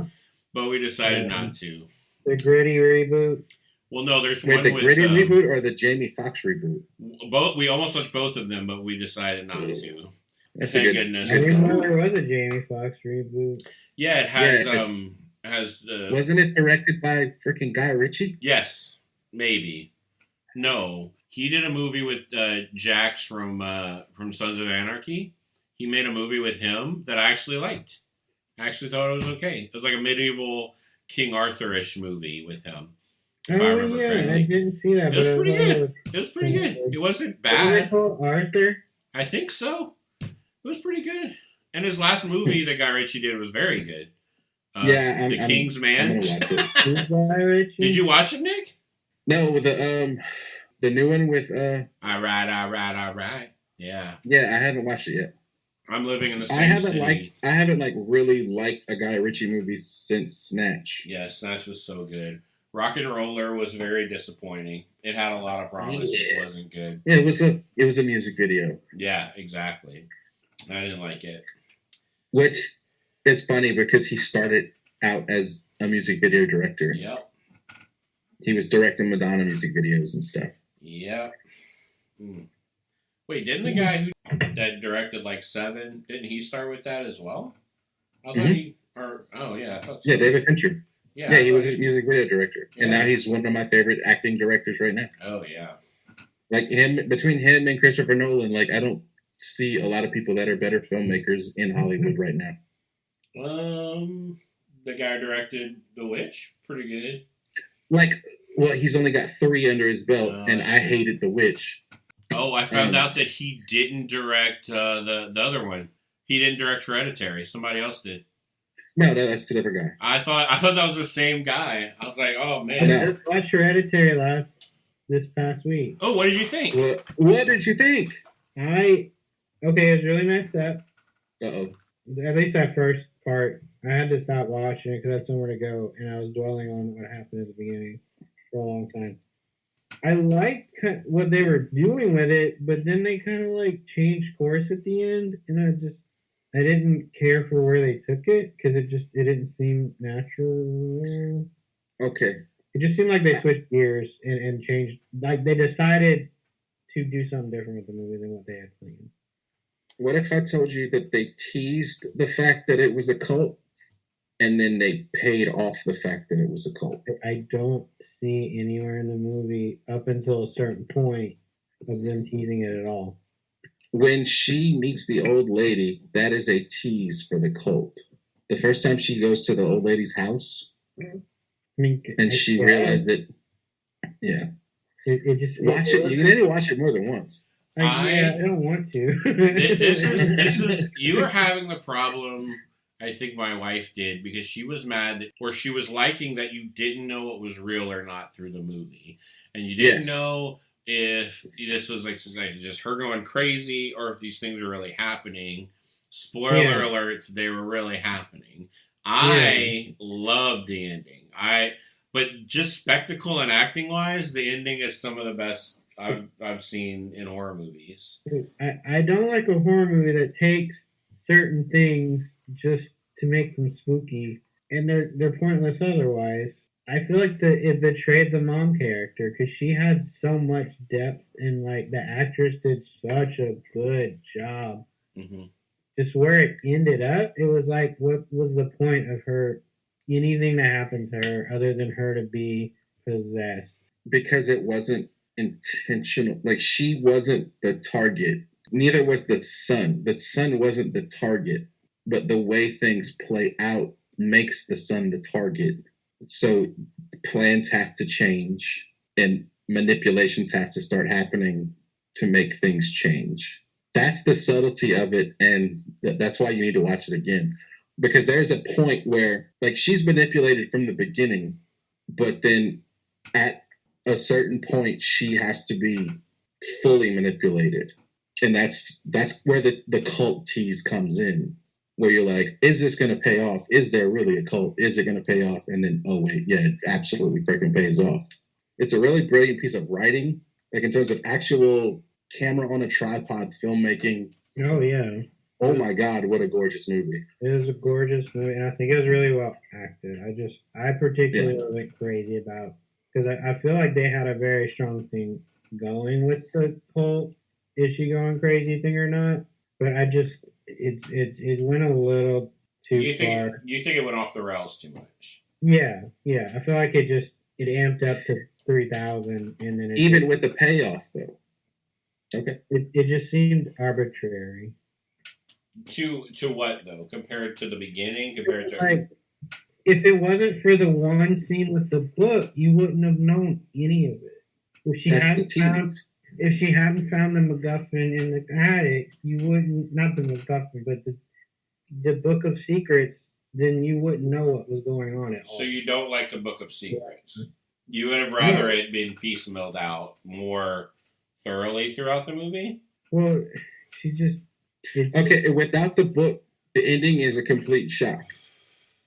but we decided not to. The gritty reboot. Well, no, there's one the with gritty reboot or the Jamie Foxx reboot. Both. We almost watched both of them, but we decided not to. That's Thank goodness. I didn't know there was a Jamie Foxx reboot. Yeah, it has. Wasn't it directed by freaking Guy Ritchie? Yes, maybe. No, he did a movie with Jax from Sons of Anarchy. He made a movie with him that I actually liked. I actually thought it was okay. It was like a medieval King Arthur-ish movie with him. If I remember correctly. I didn't see that. It was pretty good. It was pretty good. It wasn't bad. Was it called Arthur? I think so. It was pretty good. And his last movie that Guy Ritchie did was very good. The King's Man. Did you watch it, Nick? No, with the new one with All right. Yeah. Yeah, I haven't watched it yet. I'm living in the same city. I haven't really liked a Guy Ritchie movie since Snatch. Yeah, Snatch was so good. Rock and Roller was very disappointing. It had a lot of promise. It wasn't good. Yeah, it was a music video. Yeah, exactly. I didn't like it. Which is funny because he started out as a music video director. Yep. He was directing Madonna music videos and stuff. Yep. Wait, didn't the guy that directed like Seven, didn't he start with that as well? I thought I thought so. Yeah, David Fincher. Yeah, he was a music video director. Yeah. And now he's one of my favorite acting directors right now. Oh, yeah. Like between him and Christopher Nolan, like I don't see a lot of people that are better filmmakers in Hollywood right now. The guy directed The Witch, pretty good. He's only got 3 under his belt, and I hated The Witch. Oh, I found out that he didn't direct the other one. He didn't direct Hereditary. Somebody else did. No, that's a different guy. I thought that was the same guy. I was like, oh man. I just watched Hereditary this past week. Oh, what did you think? What did you think? It was really messed up. Uh-oh. At least that first part. I had to stop watching it because I had somewhere to go, and I was dwelling on what happened at the beginning for a long time. I liked what they were doing with it, but then they kind of changed course at the end, and I didn't care for where they took it because it didn't seem natural. Okay. It just seemed like they switched gears and changed. Like they decided to do something different with the movie than what they had planned. What if I told you that they teased the fact that it was a cult, and then they paid off the fact that it was a cult? I don't see anywhere in the movie up until a certain point of them teasing it at all. When she meets the old lady, that is a tease for the cult. The first time she goes to the old lady's house, and she realized that, yeah. Watch it. You need to watch it more than once. I don't want to. This is you are having the problem I think my wife did because she was mad or she was liking that you didn't know what was real or not through the movie. And you didn't know if this was like just her going crazy or if these things are really happening. Spoiler alerts, they were really happening. I loved the ending. But just spectacle and acting wise, the ending is some of the best I've seen in horror movies. I don't like a horror movie that takes certain things just to make them spooky, and they're pointless otherwise. I feel like it betrayed the mom character because she had so much depth, and like the actress did such a good job. Mm-hmm. Just where it ended up, it was like, what was the point of her, anything that happened to her other than her to be possessed? Because it wasn't intentional. Like, she wasn't the target. Neither was the son. The son wasn't the target. But the way things play out makes the son the target. So plans have to change and manipulations have to start happening to make things change. That's the subtlety of it, and that's why you need to watch it again. Because there's a point where, like, she's manipulated from the beginning, but then at a certain point, she has to be fully manipulated. And that's where the cult tease comes in, where you're like, is this going to pay off? Is there really a cult? Is it going to pay off? And then, oh, wait, yeah, it absolutely freaking pays off. It's a really brilliant piece of writing, like in terms of actual camera on a tripod filmmaking. Oh, yeah. Oh, my God, what a gorgeous movie. It was a gorgeous movie, and I think it was really well acted. I particularly went crazy about, because I feel like they had a very strong thing going with the cult, is she going crazy thing or not? But it went a little too far. You think it went off the rails too much? Yeah. I feel like it amped up to 3,000, and then even with the payoff, though. Okay. It just seemed arbitrary. To what though? Compared to the beginning? Compared to like, if it wasn't for the one scene with the book, you wouldn't have known any of it. If she hadn't found the MacGuffin in the attic, you wouldn't, not the MacGuffin, but the Book of Secrets, then you wouldn't know what was going on at all. So you don't like the Book of Secrets? Yeah. You would have rather it been piecemealed out more thoroughly throughout the movie? Well, she just... Okay, without the book, the ending is a complete shock.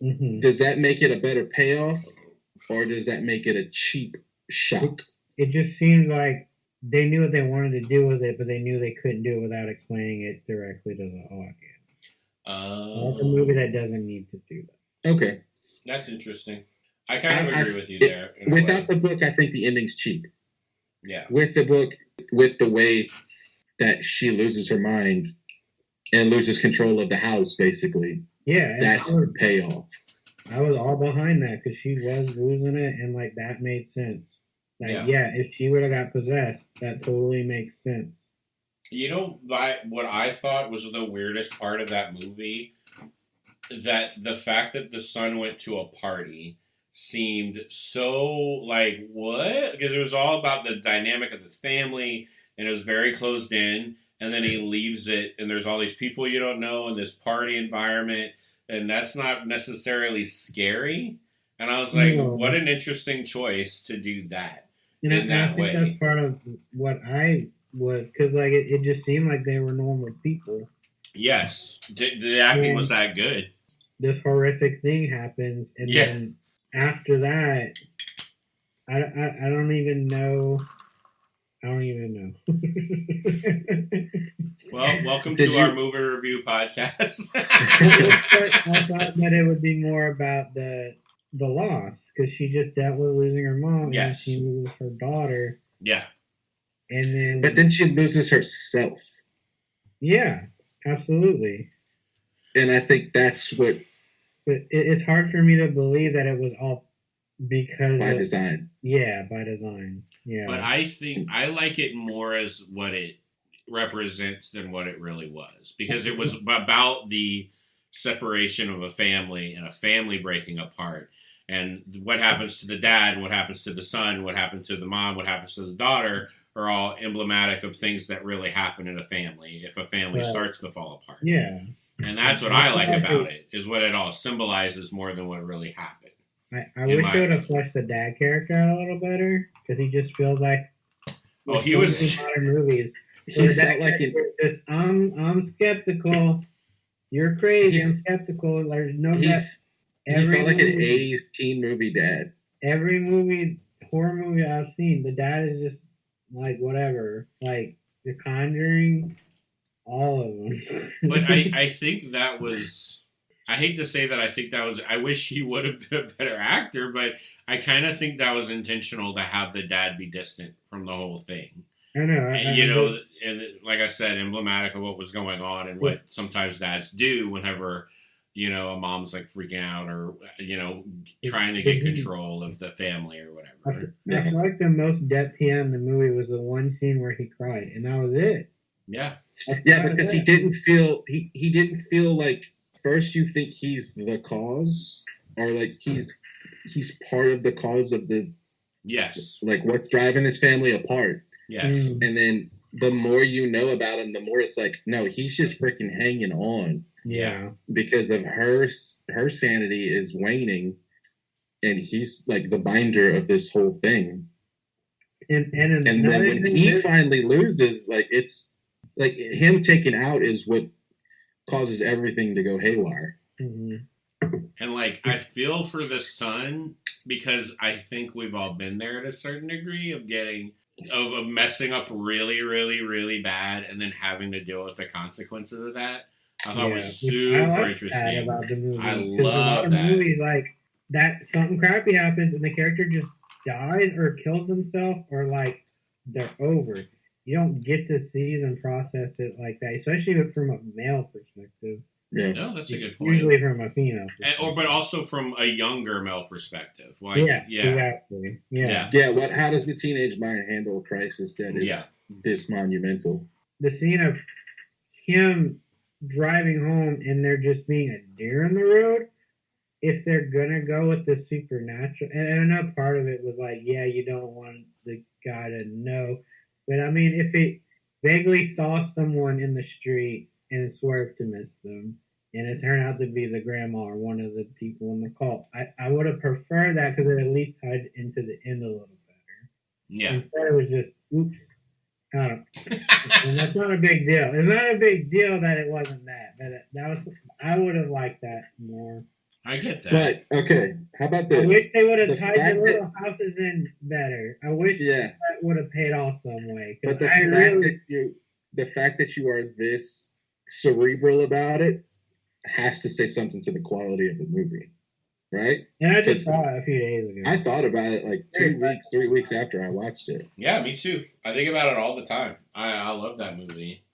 Mm-hmm. Does that make it a better payoff, or does that make it a cheap shock? It just seems like they knew what they wanted to do with it, but they knew they couldn't do it without explaining it directly to the audience. It's a movie that doesn't need to do that. Okay. That's interesting. I kind of agree with you there. Without the book, I think the ending's cheap. Yeah. With the book, with the way that she loses her mind and loses control of the house, basically. Yeah. That's the payoff. I was all behind that because she was losing it, and like that made sense. Like, yeah, if she would have got possessed, that totally makes sense. You know, what I thought was the weirdest part of that movie, that the fact that the son went to a party seemed so like, what? Because it was all about the dynamic of this family, and it was very closed in, and then he leaves it, and there's all these people you don't know in this party environment, and that's not necessarily scary. And I was like, what an interesting choice to do that in that way. I think that's part of what I was, because like it just seemed like they were normal people. Yes, the acting was that good. This horrific thing happens, and then after that, I don't even know. Well, welcome to our movie review podcast. I thought that it would be more about the loss, because she just dealt with losing her mom, and she loses her daughter. Yeah. But then she loses herself. Yeah, absolutely. And I think that's what... But it's hard for me to believe that it was all because by design. Yeah, by design. Yeah. But I think I like it more as what it represents than what it really was. Because it was about the separation of a family and a family breaking apart. And what happens to the dad, and what happens to the son, what happens to the mom, what happens to the daughter are all emblematic of things that really happen in a family if a family starts to fall apart. Yeah. And that's what I like about it, is what it all symbolizes more than what really happened. I wish they would have fleshed the dad character out a little better, because he just feels like Oh, he was modern movies. He felt like I'm skeptical. You're crazy. I'm skeptical. There's no that. He felt like an 80s teen movie dad. Every horror movie I've seen, the dad is just like whatever. Like The Conjuring, all of them. But I think that was. I hate to say that. I think that was. I wish he would have been a better actor, but I kind of think that was intentional to have the dad be distant from the whole thing. I know. And, and like I said, emblematic of what was going on and what sometimes dads do whenever, a mom's like freaking out or, trying to get control of the family or whatever. I feel like the most depth he had in the movie was the one scene where he cried, and that was it. Yeah. Yeah, because he didn't feel like first you think he's the cause or like he's part of the cause of the like what's driving this family apart. Yes. And then the more you know about him, the more it's like, no, he's just freaking hanging on. Yeah. Because of her sanity is waning and he's like the binder of this whole thing. And then when he finally loses, like it's like him taken out is what causes everything to go haywire. Mm-hmm. And like I feel for the son because I think we've all been there to a certain degree of messing up really, really, really bad and then having to deal with the consequences of that. I thought it was super interesting. About the movie. I love that. Movies like that, something crappy happens and the character just dies or kills himself or like they're over. You don't get to see them process it like that, especially from a male perspective. Yeah, no, that's a good point. Usually from a female perspective. But also from a younger male perspective. Like, exactly. Yeah. How does the teenage mind handle a crisis that is this monumental? The scene of him driving home and there just being a deer in the road, if they're gonna go with the supernatural, and I know part of it was like, you don't want the guy to know, but I mean, if it vaguely saw someone in the street and swerved to miss them, and it turned out to be the grandma or one of the people in the cult, I would have preferred that because it at least tied into the end a little better. Yeah. Instead, it was just, oops. And that's not a big deal. It's not a big deal that it wasn't that, but I would have liked that more. I get that. But okay, how about this? I wish they would have tied the little houses in better. I wish that would have paid off some way. But the fact that you are this cerebral about it has to say something to the quality of the movie, right? And I just saw it a few days ago. I thought about it like 3 weeks after I watched it. Yeah, me too. I think about it all the time. I love that movie.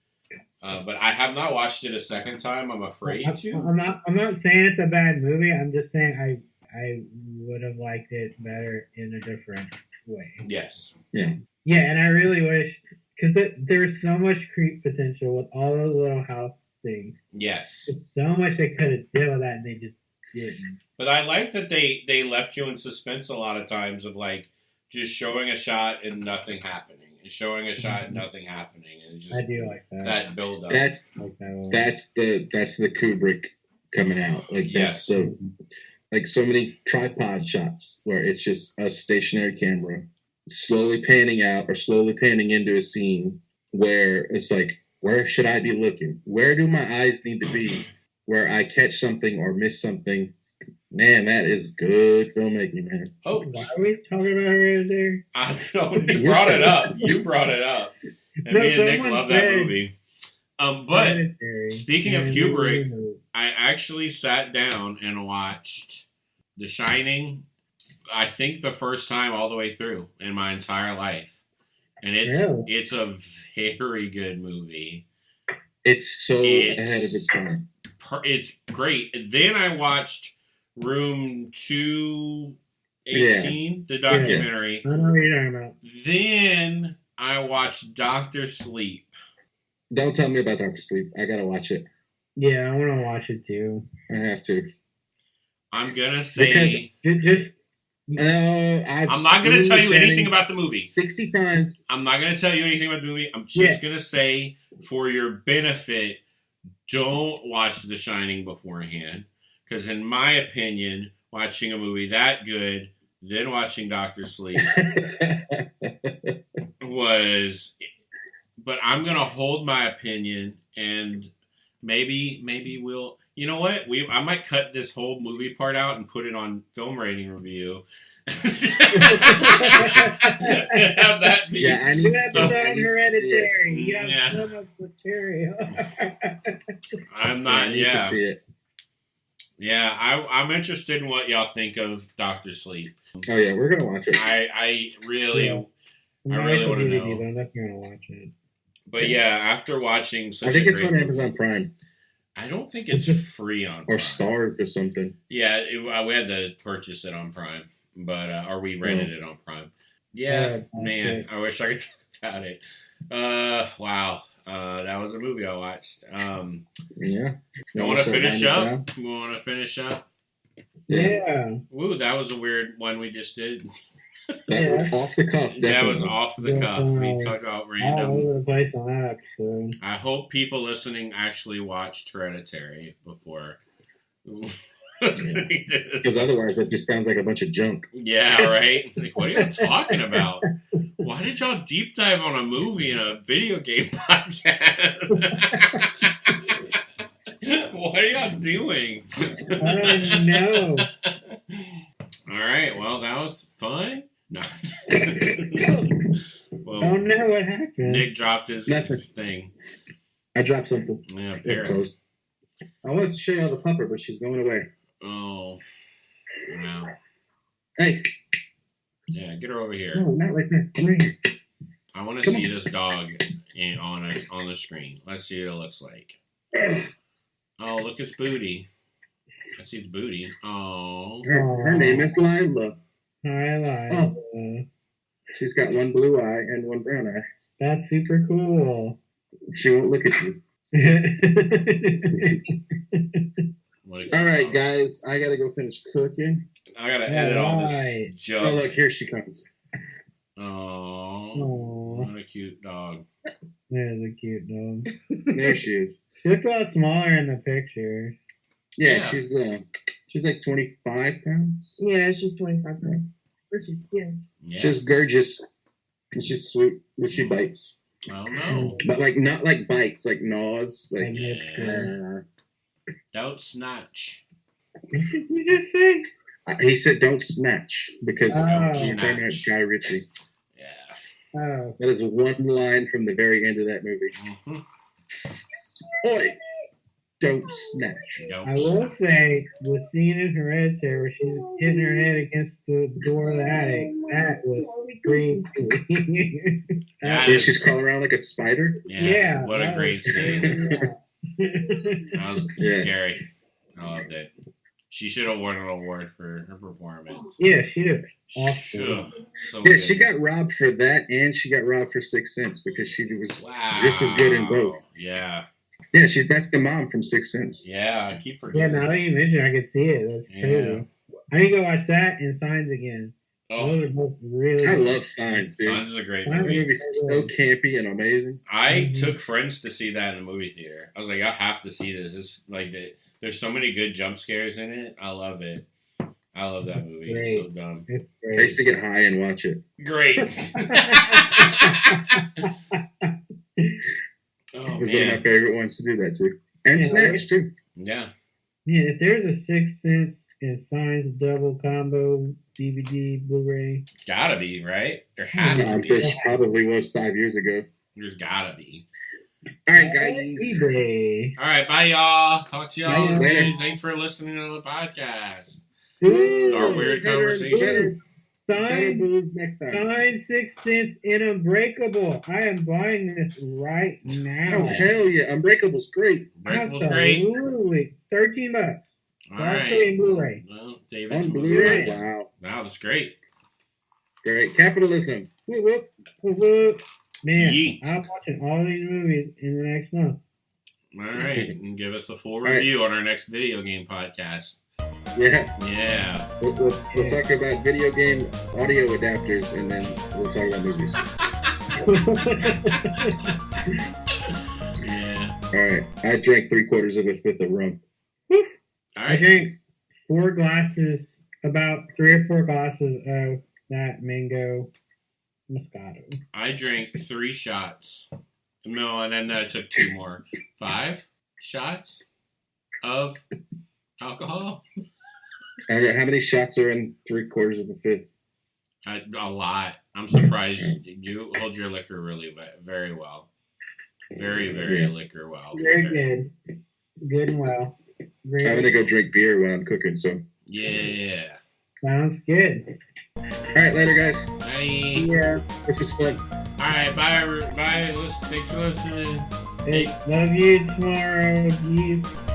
But I have not watched it a second time. I'm afraid to. I'm not saying it's a bad movie. I'm just saying I would have liked it better in a different way. Yes. Yeah. Yeah, and I really wish because there's so much creep potential with all those little house things. Yes. There's so much they could have did with that, and they just didn't. But I like that they left you in suspense a lot of times of like just showing a shot and nothing happening. Showing a shot and nothing happening, and just I do like that build up. That's the Kubrick coming out. Like that's like so many tripod shots where it's just a stationary camera slowly panning out or slowly panning into a scene where it's like, where should I be looking? Where do my eyes need to be? Where I catch something or miss something. Man, that is good filmmaking, man. Oh, why are we talking about Hereditary? I don't know. You brought it up. And me and Nick love that movie. But speaking of Kubrick, I actually sat down and watched The Shining, I think the first time all the way through in my entire life. And it's a very good movie. It's ahead of its time. It's great. And then I watched Room 218, the documentary. I know what you're talking about. Then I watched Dr. Sleep. Don't tell me about Dr. Sleep. I gotta watch it. Yeah, I want to watch it too. I have to. I'm gonna say I'm not gonna tell you anything about the movie. 60 times. I'm not gonna tell you anything about the movie. I'm just gonna say, for your benefit, don't watch The Shining beforehand. Because in my opinion, watching a movie that good, then watching Dr. Sleep was but I'm gonna hold my opinion, and maybe we'll. You know what? I might cut this whole movie part out and put it on film rating review. Have that be. Yeah, I need to Hereditary. You have Yeah. so much material. I'm not. I need to see it. Yeah, I'm interested in what y'all think of Dr. Sleep. Oh yeah, we're gonna watch it. I really want to know. I'm definitely gonna watch it. But yeah, after watching such I think it's on movie, Amazon Prime. I don't think it's free on Prime. Or Starz or something. Yeah, we had to purchase it on Prime, but or we rented it on Prime. Yeah, man, I wish I could talk about it. Wow, that was a movie I watched. Yeah. You want to finish up? You want to finish up? Yeah. Ooh, that was a weird one we just did. That was off the cuff. Definitely. That was off the cuff. We talked about random. All over the place on that episode. I hope people listening actually watched Hereditary before listening to this. Because otherwise, it just sounds like a bunch of junk. Yeah, right? Like, what are you talking about? Why did y'all deep dive on a movie in a video game podcast? What are y'all doing? I don't know. All right, well, that was fun. No. Well, I don't know what happened. Nick dropped his thing. I dropped something. Yeah, It's closed. I wanted to show you all the pupper, but she's going away. Oh, wow. Hey. Yeah, get her over here. No, not right there. Come right here. I want to see this dog on the screen. Let's see what it looks like. Oh, look, it's Booty. I see its booty. Oh. Her name is Lila. Hi, Lila. Oh. She's got one blue eye and one brown eye. That's super cool. She won't look at you. All right, guys. I got to go finish cooking. I got to edit all this junk. Oh, look, here she comes. Oh, what a cute dog. There's a cute dog. There she is. She looks a lot smaller in the picture. Yeah, she's like 25 pounds. Yeah, she's 25 pounds. Or she's skinny. Yeah. She's gorgeous. And she's sweet. But she bites. Oh, no. But not like bites, like gnaws. Like, don't snatch. What did you just say? He said don't snatch because you turn out Guy Ritchie. Yeah. Oh. That is one line from the very end of that movie. Mm-hmm. Oi! Don't snatch. I will say, the scene in Hereditary where she's hitting her head against the door of the attic, that was great. She's crawling around like a spider? Yeah. What a great scene. That was scary. I loved it. She should have won an award for her performance. Yeah, she did. Awesome. Yeah, she got robbed for that, and she got robbed for Sixth Sense because she was just as good in both. Yeah. Yeah, that's the mom from Sixth Sense. Yeah, I keep forgetting. Yeah, now that you mention it, I can see it. That's crazy. I need to go watch that and Signs again. Oh. Those are both really I good. love Signs, dude. Signs is a great That movie. movie's so campy and amazing. I took friends to see that in the movie theater. I was like, I have to see this. It's like there's so many good jump scares in it. I love it. I love that movie. It's so dumb. I used to get high and watch it. Great. It was one of my favorite ones to do that too. And Snatch too. Yeah. Yeah, if there's a Sixth Sense and Signs double combo DVD Blu-ray. Gotta be, right? There has to be. This probably was 5 years ago. There's gotta be. All right, guys. eBay. All right, bye, y'all. Talk to y'all Bye, soon. Thanks for listening to the podcast. Ooh, Our weird conversation. Next time. Sign Sixth Sense and Unbreakable. I am buying this right now. Oh, hell yeah. Unbreakable's great. Unbreakable's great. Absolutely. $13. All right. In Blu-ray. Well, David's On Blu-ray? Blu-ray. Wow. Wow, that's great. Great. Capitalism. Whoop, whoop. Whoop, whoop. Man, Yeet. I'm watching all these movies in the next month. All right. And give us a full review on our next video game podcast. Yeah. Yeah. We'll talk about video game audio adapters, and then we'll talk about movies. Yeah. All right. I drank 3/4 of a fifth of rum. All I right. drank 4 glasses, about 3 or 4 glasses of that mango Moscato. I drank 3 shots. No, and then I took 2 more. 5 shots of alcohol. I don't know, how many shots are in 3/4 of a fifth? A lot. I'm surprised you hold your liquor really very well. Very liquor well. Very good. Good and well. Great. I'm gonna go drink beer when I'm cooking. So Yeah. Sounds good. all right, later, guys. Bye. Yeah. This was fun. All right. Bye. Thanks for listening. Hey, love you tomorrow. Geek.